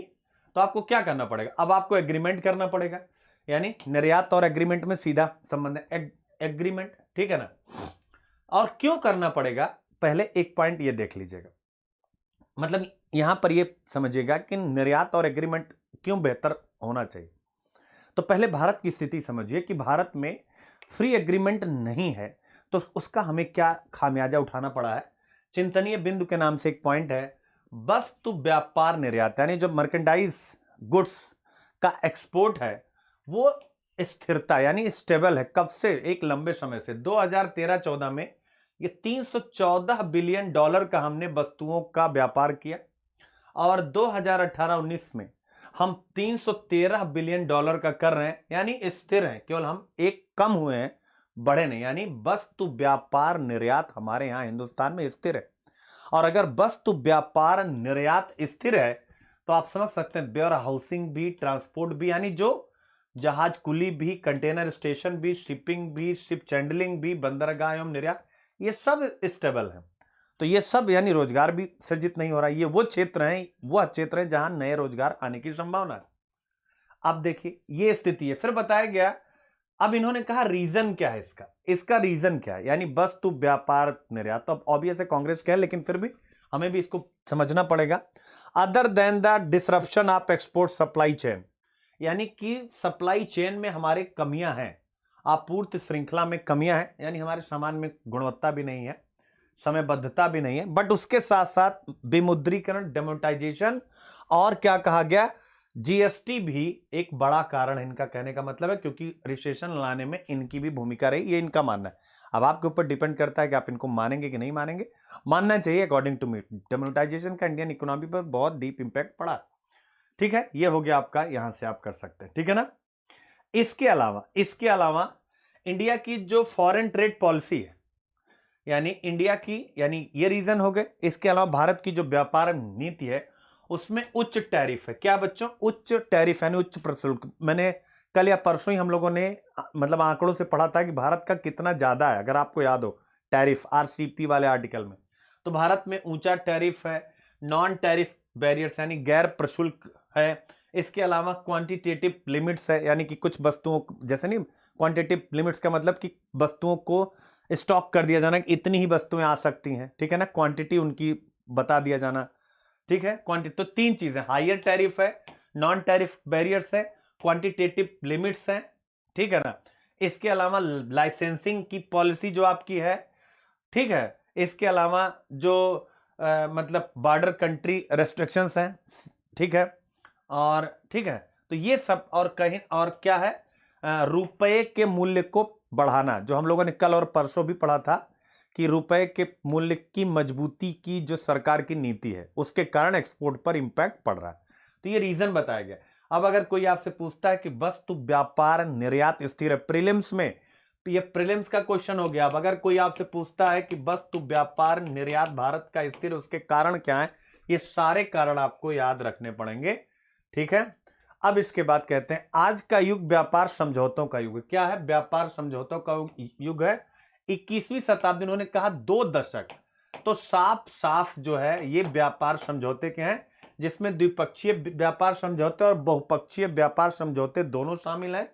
तो आपको क्या करना पड़ेगा? अब आपको एग्रीमेंट करना पड़ेगा, यानी निर्यात और एग्रीमेंट में सीधा संबंध है, एग्रीमेंट, ठीक है ना। और क्यों करना पड़ेगा? पहले एक पॉइंट ये देख लीजिएगा, मतलब यहां पर ये समझिएगा कि निर्यात और एग्रीमेंट क्यों बेहतर होना चाहिए। तो पहले भारत की स्थिति समझिए कि भारत में फ्री एग्रीमेंट नहीं है, तो उसका हमें क्या खामियाजा उठाना पड़ा है। चिंतनीय बिंदु के नाम से एक पॉइंट है, वस्तु व्यापार निर्यात, यानी जो मर्केंडाइज गुड्स का एक्सपोर्ट है वो स्थिरता यानी स्टेबल है। कब से? एक लंबे समय से। 2013-14 में ये 314 बिलियन डॉलर का हमने वस्तुओं का व्यापार किया, और 2018-19 में हम 313 बिलियन डॉलर का कर रहे हैं, यानी स्थिर हैं। केवल हम एक कम हुए हैं, बढ़े नहीं। यानी वस्तु व्यापार निर्यात हमारे यहां हिंदुस्तान में स्थिर है। और अगर वस्तु व्यापार निर्यात स्थिर है तो आप समझ सकते हैं वेयर हाउसिंग भी, ट्रांसपोर्ट भी, यानी जो जहाज कुली भी, कंटेनर स्टेशन भी, शिपिंग भी, शिप चैंडलिंग भी, बंदरगाह एवं निर्यात, ये सब स्टेबल है। तो ये सब यानी रोजगार भी सृजित नहीं हो रहा है। ये वो क्षेत्र हैं जहां नए रोजगार आने की संभावना है। अब देखिए ये स्थिति है। फिर बताया गया, अब इन्होंने कहा रीजन क्या है इसका रीजन क्या है, यानी वस्तु व्यापार निर्यात। तो अब ऑब्वियस है कांग्रेस क्या है, लेकिन फिर भी हमें भी इसको समझना पड़ेगा। Other than the disruption of export supply chain, यानी कि सप्लाई चेन में हमारे कमियां हैं, आपूर्ति श्रृंखला में कमियां हैं, यानी हमारे सामान में गुणवत्ता भी नहीं है, समयबद्धता भी नहीं है, बट उसके साथ साथ विमुद्रीकरण, डेमोनेटाइजेशन और क्या कहा गया, जीएसटी भी एक बड़ा कारण है इनका, कहने का मतलब है, क्योंकि रिसेशन लाने में इनकी भी भूमिका रही, ये इनका मानना है। अब आपके ऊपर डिपेंड करता है कि आप इनको मानेंगे कि नहीं मानेंगे। मानना चाहिए अकॉर्डिंग टू मी। डेमोनेटाइजेशन का इंडियन इकोनॉमी पर बहुत डीप इंपैक्ट पड़ा। ठीक है, ये हो गया आपका, यहां से आप कर सकते हैं, ठीक है ना। इसके अलावा इंडिया की जो फॉरेन ट्रेड पॉलिसी है, यानी इंडिया की, यानी ये रीजन हो गए। इसके अलावा भारत की जो व्यापार नीति है उसमें उच्च टैरिफ है। क्या बच्चों? उच्च टैरिफ यानी उच्च प्रशुल्क। मैंने कल या परसों ही हम लोगों ने मतलब आंकड़ों से पढ़ा था कि भारत का कितना ज्यादा है, अगर आपको याद हो, टैरिफ आरसीपी वाले आर्टिकल में। तो भारत में ऊंचा टैरिफ है, नॉन टैरिफ बैरियर्स यानी गैर प्रशुल्क है। इसके अलावा क्वांटिटेटिव लिमिट्स है, यानी कि कुछ वस्तुओं, जैसे नहीं, क्वांटिटेटिव लिमिट्स का मतलब कि वस्तुओं को स्टॉक कर दिया जाना कि इतनी ही वस्तुएं आ सकती हैं, ठीक है ना, क्वांटिटी उनकी बता दिया जाना, ठीक है, क्वांटिटी। तो तीन चीजें, हायर टैरिफ है, नॉन टैरिफ बैरियर्स है, क्वांटिटेटिव लिमिट्स है, ठीक है ना। इसके अलावा लाइसेंसिंग की पॉलिसी जो आपकी है, ठीक है। इसके अलावा जो मतलब बॉर्डर कंट्री रेस्ट्रिक्शंस हैं, ठीक है, और ठीक है। तो ये सब, और कहीं और क्या है, रुपए के मूल्य को बढ़ाना, जो हम लोगों ने कल और परसों भी पढ़ा था कि रुपए के मूल्य की मजबूती की जो सरकार की नीति है उसके कारण एक्सपोर्ट पर इंपैक्ट पड़ रहा है। तो ये रीजन बताया गया। अब अगर कोई आपसे पूछता है कि वस्तु व्यापार निर्यात स्थिर है, प्रीलिम्स में, तो ये प्रीलिम्स का क्वेश्चन हो गया। अब अगर कोई आपसे पूछता है कि वस्तु व्यापार निर्यात भारत का स्थिर, उसके कारण क्या है, ये सारे कारण आपको याद रखने पड़ेंगे, ठीक है। अब इसके बाद कहते हैं आज का युग व्यापार समझौतों का युग है। क्या है? व्यापार समझौतों का युग है। 21वीं शताब्दी, उन्होंने कहा 2 दशक, तो साफ साफ जो है ये व्यापार समझौते के हैं, जिसमें द्विपक्षीय व्यापार समझौते और बहुपक्षीय व्यापार समझौते दोनों शामिल हैं।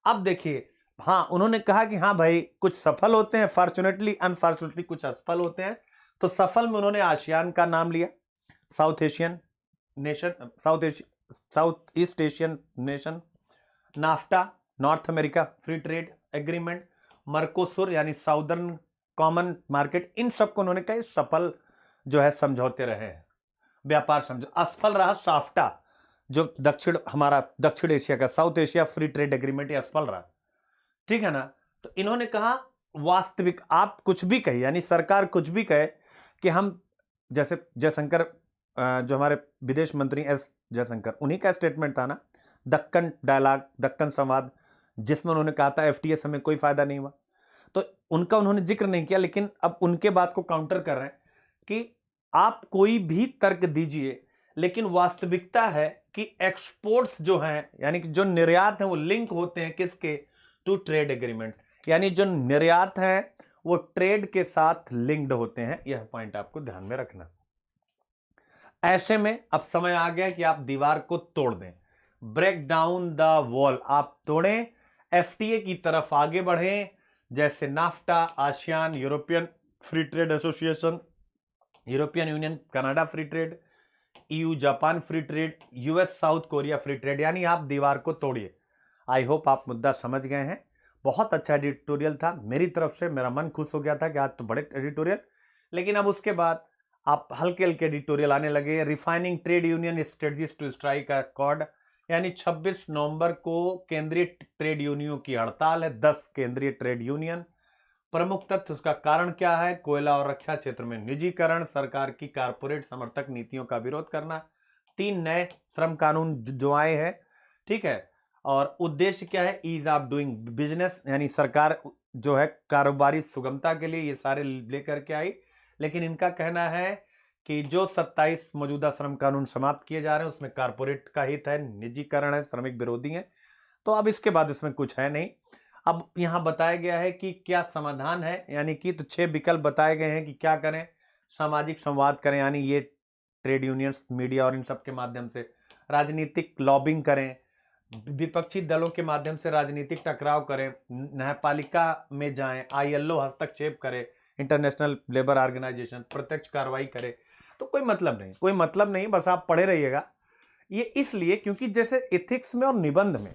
अब देखिए, हाँ, उन्होंने कहा कि हाँ भाई, कुछ सफल होते हैं फॉर्चुनेटली, अनफॉर्चुनेटली कुछ असफल होते हैं। तो सफल में उन्होंने आसियान का नाम लिया, south Asian nation, south east Asian nation, NAFTA, north America free trade agreement, Mercosur यानी साउदर्न कॉमन मार्केट, इन सबको उन्होंने कहा सफल जो है समझौते रहे हैं, व्यापार समझौते। असफल रहा साफ्टा, जो हमारा दक्षिण एशिया का south Asia free trade agreement, ये असफल रहा, ठीक है ना। तो इन्होंने कहा वास्तविक, आप कुछ भी कहे, यानी सरकार कुछ भी कहे कि हम, जैसे जयशंकर, जो हमारे विदेश मंत्री एस जयशंकर, उन्हीं का स्टेटमेंट था ना, दक्कन डायलॉग, दक्कन संवाद, जिसमें उन्होंने कहा था एफटीए से हमें कोई फायदा नहीं हुआ। तो उनका उन्होंने जिक्र नहीं किया, लेकिन अब उनके बात को काउंटर कर रहे हैं कि आप कोई भी तर्क दीजिए, लेकिन वास्तविकता है कि एक्सपोर्ट्स जो हैं, यानी कि जो निर्यात है, वो लिंक होते हैं किसके? टू ट्रेड एग्रीमेंट, यानी जो निर्यात है वो ट्रेड के साथ लिंक्ड होते हैं। यह पॉइंट आपको ध्यान में रखना। ऐसे में अब समय आ गया कि आप दीवार को तोड़ दें, ब्रेक डाउन द वॉल, आप तोड़ें, एफटीए की तरफ आगे बढ़ें, जैसे NAFTA, ASEAN, European free trade association, European union, Canada free trade, EU Japan free trade, US south Korea free trade, यानी आप दीवार को तोड़िए। आई होप आप मुद्दा समझ गए हैं। बहुत अच्छा एडिटोरियल था मेरी तरफ से, मेरा मन खुश हो गया था कि आज तो बड़े एडिटोरियल, लेकिन अब उसके बाद आप हल्के हल्के एडिटोरियल आने लगे। Refining trade union strategies to strike a chord, यानी 26 नवंबर को केंद्रीय ट्रेड यूनियनों की हड़ताल है, 10 केंद्रीय ट्रेड यूनियन। प्रमुख तथ्य, उसका कारण क्या है? कोयला और रक्षा क्षेत्र में निजीकरण, सरकार की कारपोरेट समर्थक नीतियों का विरोध करना, 3 नए श्रम कानून जो आए हैं, ठीक है, और उद्देश्य क्या है? ईज ऑफ डूइंग बिजनेस, यानी सरकार जो है कारोबारी सुगमता के लिए ये सारे लेकर के आई। लेकिन इनका कहना है कि जो 27 मौजूदा श्रम कानून समाप्त किए जा रहे हैं उसमें कारपोरेट का हित है, निजीकरण है, श्रमिक विरोधी है। तो अब इसके बाद इसमें कुछ है नहीं। अब यहां बताया गया है कि क्या समाधान है, यानी कि तो 6 विकल्प बताए गए हैं कि क्या करें। सामाजिक संवाद करें, यानी ये ट्रेड यूनियंस, मीडिया और इन सब के माध्यम से। राजनीतिक लॉबिंग करें, विपक्षी दलों के माध्यम से राजनीतिक टकराव करें, न्यायपालिका में जाएं, आईएलओ हस्तक्षेप करे, इंटरनेशनल लेबर ऑर्गेनाइजेशन प्रत्यक्ष कार्रवाई करे। तो कोई मतलब नहीं, कोई मतलब नहीं, बस आप पढ़े रहिएगा। ये इसलिए क्योंकि जैसे एथिक्स में और निबंध में,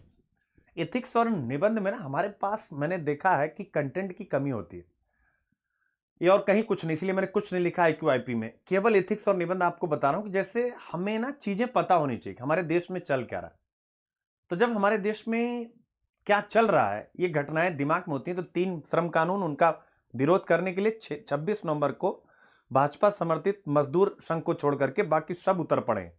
एथिक्स और निबंध में ना हमारे पास मैंने देखा है कि कंटेंट की कमी होती है। ये और कहीं कुछ नहीं, इसलिए मैंने कुछ नहीं लिखा IQ-IP में, केवल एथिक्स और निबंध आपको बता रहा हूं कि जैसे हमें ना चीजें पता होनी चाहिए कि हमारे देश में चल क्या रहा है। तो जब हमारे देश में क्या चल रहा है, ये घटनाएं दिमाग में होती हैं, तो 3 श्रम कानून, उनका विरोध करने के लिए 26 नवंबर को भाजपा समर्थित मजदूर संघ को छोड़ करके बाकी सब उतर पड़े।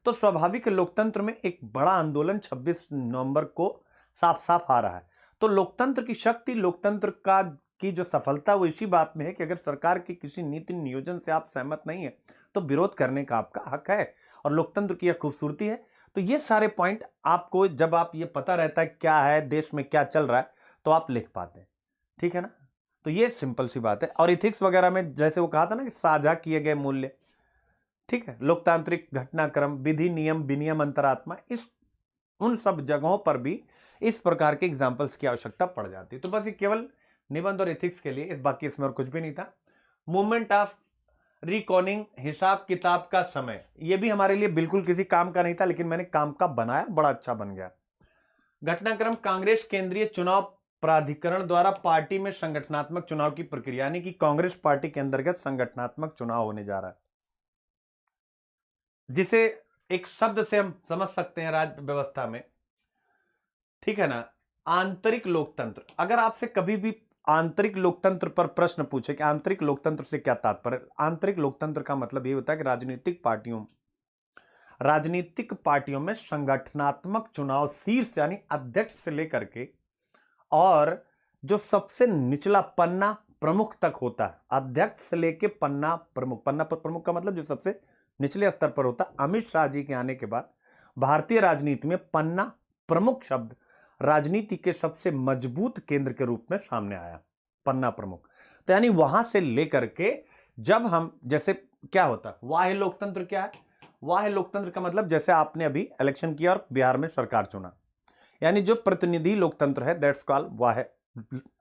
तो स्वाभाविक लोकतंत्र में एक बड़ा आंदोलन 26 नवंबर को साफ साफ आ रहा है। तो लोकतंत्र की शक्ति, लोकतंत्र का की जो सफलता, वो इसी बात में है कि अगर सरकार की किसी नीति नियोजन से आप सहमत नहीं है तो विरोध करने का आपका हक है, और लोकतंत्र की यह खूबसूरती है। तो ये सारे पॉइंट आपको, जब आप ये पता रहता है क्या है देश में क्या चल रहा है, तो आप लिख पाते हैं, ठीक है ना। तो ये सिंपल सी बात है। और इथिक्स वगैरह में जैसे वो कहा था ना कि साझा किए गए मूल्य, ठीक है, लोकतांत्रिक घटनाक्रम, विधि, नियम, विनियम, अंतरात्मा, इस उन सब जगहों पर भी इस प्रकार के एग्जाम्पल्स की आवश्यकता पड़ जाती है। तो बस ये केवल निबंध और एथिक्स के लिए, बाकी इसमें और कुछ भी नहीं था। मूवमेंट ऑफ रिकॉर्डिंग, हिसाब किताब का समय, ये भी हमारे लिए बिल्कुल किसी काम का नहीं था, लेकिन मैंने काम का बनाया, बड़ा अच्छा बन गया। घटनाक्रम, कांग्रेस केंद्रीय चुनाव प्राधिकरण द्वारा पार्टी में संगठनात्मक चुनाव की प्रक्रिया, यानी कि कांग्रेस पार्टी के अंतर्गत संगठनात्मक चुनाव होने जा रहा है, जिसे एक शब्द से हम समझ सकते हैं राज्य व्यवस्था में, ठीक है ना, आंतरिक लोकतंत्र। अगर आपसे कभी भी आंतरिक लोकतंत्र पर प्रश्न पूछे कि आंतरिक लोकतंत्र से क्या तात्पर्य, आंतरिक लोकतंत्र का मतलब ये होता है कि राजनीतिक पार्टियों में संगठनात्मक चुनाव शीर्ष यानी अध्यक्ष से लेकर के और जो सबसे निचला पन्ना प्रमुख तक होता है, अध्यक्ष से लेकर पन्ना प्रमुख का मतलब जो सबसे निचले स्तर पर होता है। अमित शाह जी के आने के बाद भारतीय राजनीति में पन्ना प्रमुख शब्द राजनीति के सबसे मजबूत केंद्र के रूप में सामने आया, पन्ना प्रमुख। तो यानी वहां से लेकर के जब हम, जैसे क्या होता है वाह्य लोकतंत्र, क्या है वाह्य लोकतंत्र का मतलब, जैसे आपने अभी इलेक्शन किया और बिहार में सरकार चुना, यानी जो प्रतिनिधि लोकतंत्र है, दैट्स कॉल्ड वाह्य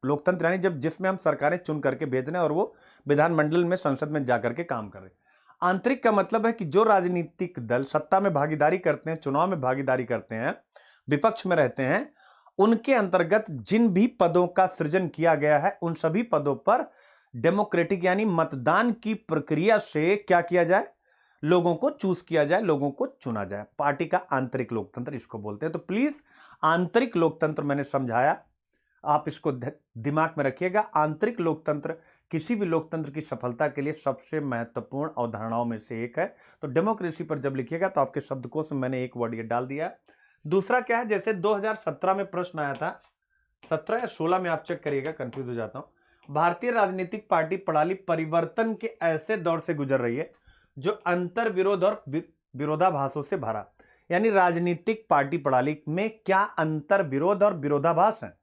लोकतंत्र, यानी जब जिसमें हम सरकारें चुन करके भेज रहे हैं और वो विधानमंडल में, संसद में जाकर के काम कर रहे हैं। आंतरिक का मतलब है कि जो राजनीतिक दल सत्ता में भागीदारी करते हैं, चुनाव में भागीदारी करते हैं, विपक्ष में रहते हैं, उनके अंतर्गत जिन भी पदों का सृजन किया गया है, उन सभी पदों पर डेमोक्रेटिक यानी मतदान की प्रक्रिया से क्या किया जाए, लोगों को चूज किया जाए, लोगों को चुना जाए। पार्टी का आंतरिक लोकतंत्र इसको बोलते हैं। तो प्लीज आंतरिक लोकतंत्र मैंने समझाया, आप इसको दिमाग में रखिएगा। आंतरिक लोकतंत्र किसी भी लोकतंत्र की सफलता के लिए सबसे महत्वपूर्ण अवधारणाओं में से एक है। तो डेमोक्रेसी पर जब लिखिएगा तो आपके शब्दकोश में मैंने एक वर्ड ये डाल दिया। दूसरा क्या है, जैसे 2017 में प्रश्न आया था, 17 या 16 में, आप चेक करिएगा, कंफ्यूज हो जाता हूं। भारतीय राजनीतिक पार्टी प्रणाली परिवर्तन के ऐसे दौर से गुजर रही है जो अंतर विरोध और विरोधाभासों से भरा, यानी राजनीतिक पार्टी प्रणाली में क्या अंतर विरोध और विरोधाभास है।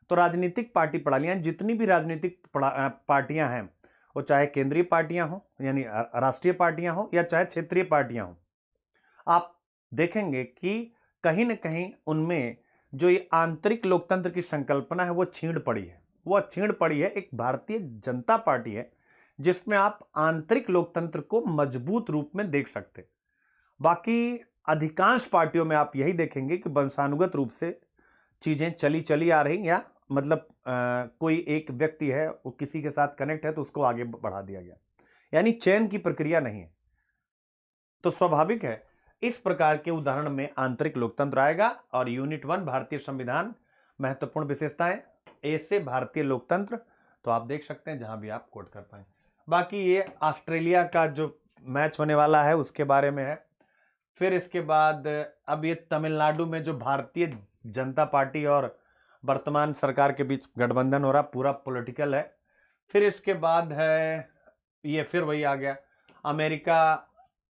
तो राजनीतिक पार्टी प्रणालियां, जितनी भी राजनीतिक पार्टियां हैं, वो चाहे केंद्रीय पार्टियां हो यानी राष्ट्रीय पार्टियां हो या चाहे क्षेत्रीय पार्टियां हो, आप देखेंगे कि कहीं ना कहीं उनमें जो ये आंतरिक लोकतंत्र की संकल्पना है वो छीण पड़ी है। वो छीण पड़ी है एक भारतीय जनता पार्टी है जिसमें आप आंतरिक लोकतंत्र को मजबूत रूप में देख सकते। बाकी अधिकांश पार्टियों में आप यही देखेंगे कि वंशानुगत रूप से चीजें चली आ रही, या मतलब कोई एक व्यक्ति है वो किसी के साथ कनेक्ट है तो उसको आगे बढ़ा दिया गया, यानी चयन की प्रक्रिया नहीं है। तो स्वाभाविक है इस प्रकार के उदाहरण में आंतरिक लोकतंत्र आएगा। और यूनिट 1 भारतीय संविधान, महत्वपूर्ण विशेषताएं, ए से भारतीय लोकतंत्र, तो आप देख सकते हैं जहां भी आप कोट कर पाए। बाकी ये ऑस्ट्रेलिया का जो मैच होने वाला है उसके बारे में है। फिर इसके बाद अब ये तमिलनाडु में जो भारतीय जनता पार्टी और वर्तमान सरकार के बीच गठबंधन हो रहा, पूरा पॉलिटिकल है। फिर इसके बाद है ये, फिर वही आ गया अमेरिका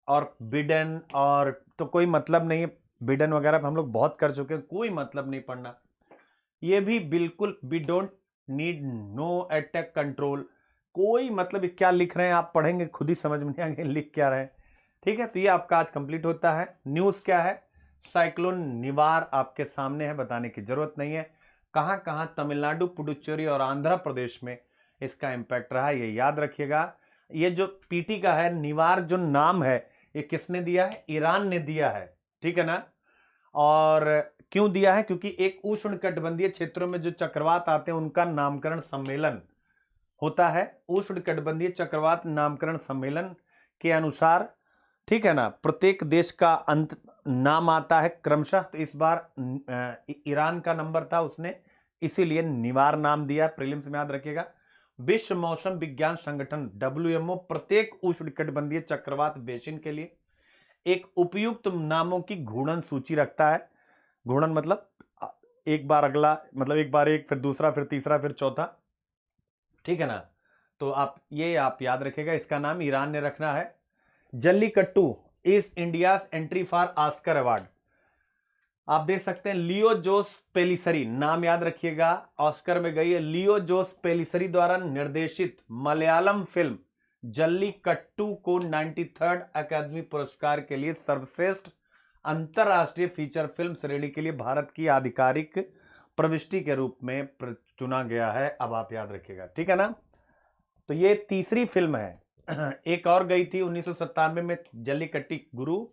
और बिडेन, और तो कोई मतलब नहीं है, बिडेन वगैरह हम लोग बहुत कर चुके हैं, कोई मतलब नहीं पढ़ना। ये भी बिल्कुल, we don't need no attack control, कोई मतलब क्या लिख रहे हैं आप पढ़ेंगे खुद ही समझ में नहीं आएंगे लिख क्या रहे हैं, ठीक है। तो ये आपका आज कंप्लीट होता है। न्यूज क्या है, साइक्लोन निवार आपके सामने है, बताने की जरूरत नहीं है। कहां कहां तमिलनाडु, पुडुचेरी और आंध्र प्रदेश में इसका इंपैक्ट रहा, ये याद रखिएगा। ये जो पीटी का है, निवार जो नाम है ये किसने दिया है, ईरान ने दिया है, ठीक है ना। और क्यों दिया है, क्योंकि एक उष्णकटिबंधीय क्षेत्रों में जो चक्रवात आते हैं उनका नामकरण सम्मेलन होता है उष्णकटिबंधीय चक्रवात नामकरण सम्मेलन के अनुसार, ठीक है ना, प्रत्येक देश का अंत नाम आता है क्रमशः। तो इस बार ईरान का नंबर था, उसने इसीलिए निवार नाम दिया, प्रीलिम्स में याद रखिएगा। विश्व मौसम विज्ञान संगठन WMO प्रत्येक उष्णकटिबंधीय चक्रवात बेसिन के लिए एक उपयुक्त नामों की घूर्णन सूची रखता है। घूर्णन मतलब एक बार अगला, मतलब एक बार एक, फिर दूसरा, फिर तीसरा, फिर चौथा, ठीक है ना। तो आप याद रखिएगा, इसका नाम ईरान ने रखना है। Jallikattu is India's entry for Oscar award. आप देख सकते हैं लियो जोस पेलिसरी, नाम याद रखिएगा, ऑस्कर में गई है। लियो जोस पेलिसरी द्वारा निर्देशित मलयालम फिल्म जल्लीकट्टू को 93rd अकादमी पुरस्कार के लिए सर्वश्रेष्ठ अंतरराष्ट्रीय फीचर फिल्म श्रेणी के लिए भारत की आधिकारिक प्रविष्टि के रूप में चुना गया है। अब आप याद रखिएगा, ठीक है ना। तो ये तीसरी फिल्म है। एक और गई थी 1997 में जल्लीकट्टी गुरु,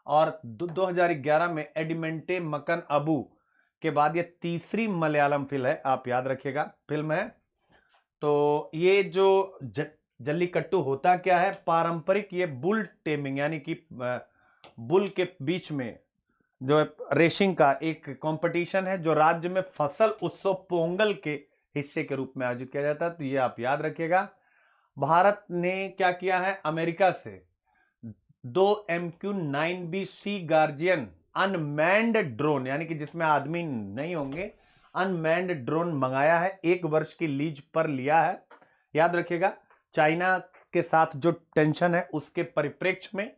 और 2011 में एडिमेंटे मकन अबू के बाद ये तीसरी मलयालम फिल्म है, आप याद रखिएगा, फिल्म है। तो ये जो जल्लीकट्टू होता क्या है, पारंपरिक ये बुल टेमिंग, यानी कि बुल के बीच में जो रेसिंग का एक कंपटीशन है, जो राज्य में फसल उत्सव पोंगल के हिस्से के रूप में आयोजित किया जाता है। तो ये आप याद रखिएगा। भारत ने क्या किया है, अमेरिका से 2 MQ-9B सी गार्जियन अनमैन्ड ड्रोन, यानी कि जिसमें आदमी नहीं होंगे, अनमैन्ड ड्रोन मंगाया है, 1 वर्ष की लीज पर लिया है। याद रखिएगा, चाइना के साथ जो टेंशन है उसके परिप्रेक्ष्य में,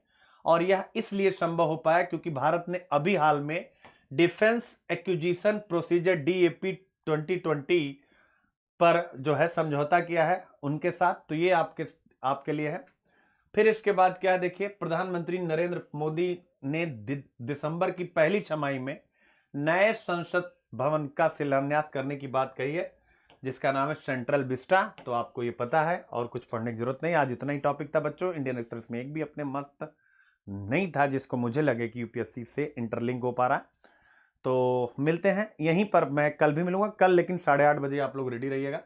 और यह इसलिए संभव हो पाया क्योंकि भारत ने अभी हाल में डिफेंस एक्विजिशन प्रोसीजर DAP 2020 पर जो है समझौता किया है उनके साथ। तो ये आपके लिए है। फिर इसके बाद क्या है, देखिए, प्रधानमंत्री नरेंद्र मोदी ने दिसंबर की पहली छमाही में नए संसद भवन का शिलान्यास करने की बात कही है, जिसका नाम है सेंट्रल विस्टा। तो आपको ये पता है और कुछ पढ़ने की जरूरत नहीं। आज इतना ही टॉपिक था बच्चों। इंडियन एक्सप्रेस में एक भी अपने मस्त नहीं था जिसको मुझे लगे कि यूपीएससी से इंटरलिंक हो पा रहा। तो मिलते हैं यहीं पर, मैं कल भी मिलूंगा कल, लेकिन 8:30 बजे आप लोग रेडी रहिएगा।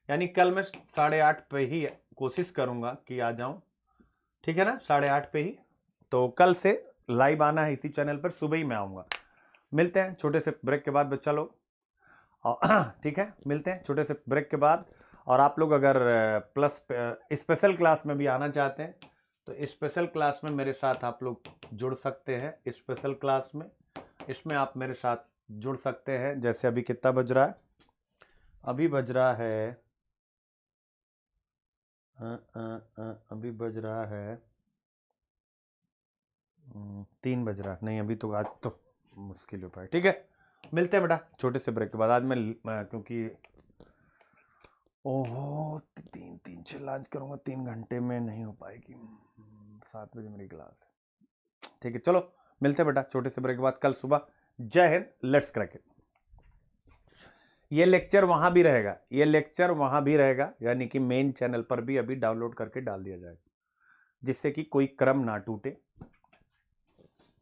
यानी कल मैं 8:30 पे ही कोशिश करूंगा कि आ जाऊं, ठीक है ना, 8:30 पे ही। तो कल से लाइव आना है इसी चैनल पर, सुबह ही मैं आऊंगा। मिलते हैं छोटे से ब्रेक के बाद बच्चा लोग, ठीक है, मिलते हैं छोटे से ब्रेक के बाद। और आप लोग अगर प्लस स्पेशल क्लास में भी आना चाहते हैं तो स्पेशल क्लास में मेरे साथ आप लोग जुड़ सकते हैं। स्पेशल क्लास में इसमें आप मेरे साथ जुड़ सकते हैं। जैसे अभी कितना बज रहा है, अभी बज रहा है अभी बज रहा है 3 बज रहा है। नहीं, अभी तो आज तो मुश्किल हो पाए। ठीक है, मिलते हैं बेटा छोटे से ब्रेक के बाद। आज मैं क्योंकि ओहो 3 से लंच करूंगा, 3 घंटे में नहीं हो पाएगी। 7 बजे मेरी क्लास है। ठीक है, चलो मिलते हैं बेटा छोटे से ब्रेक के बाद कल सुबह। जय हिंद, लेट्स क्रैक इट। ये लेक्चर वहां भी रहेगा, ये लेक्चर वहां भी रहेगा, यानी कि मेन चैनल पर भी अभी डाउनलोड करके डाल दिया जाएगा, जिससे कि कोई क्रम ना टूटे।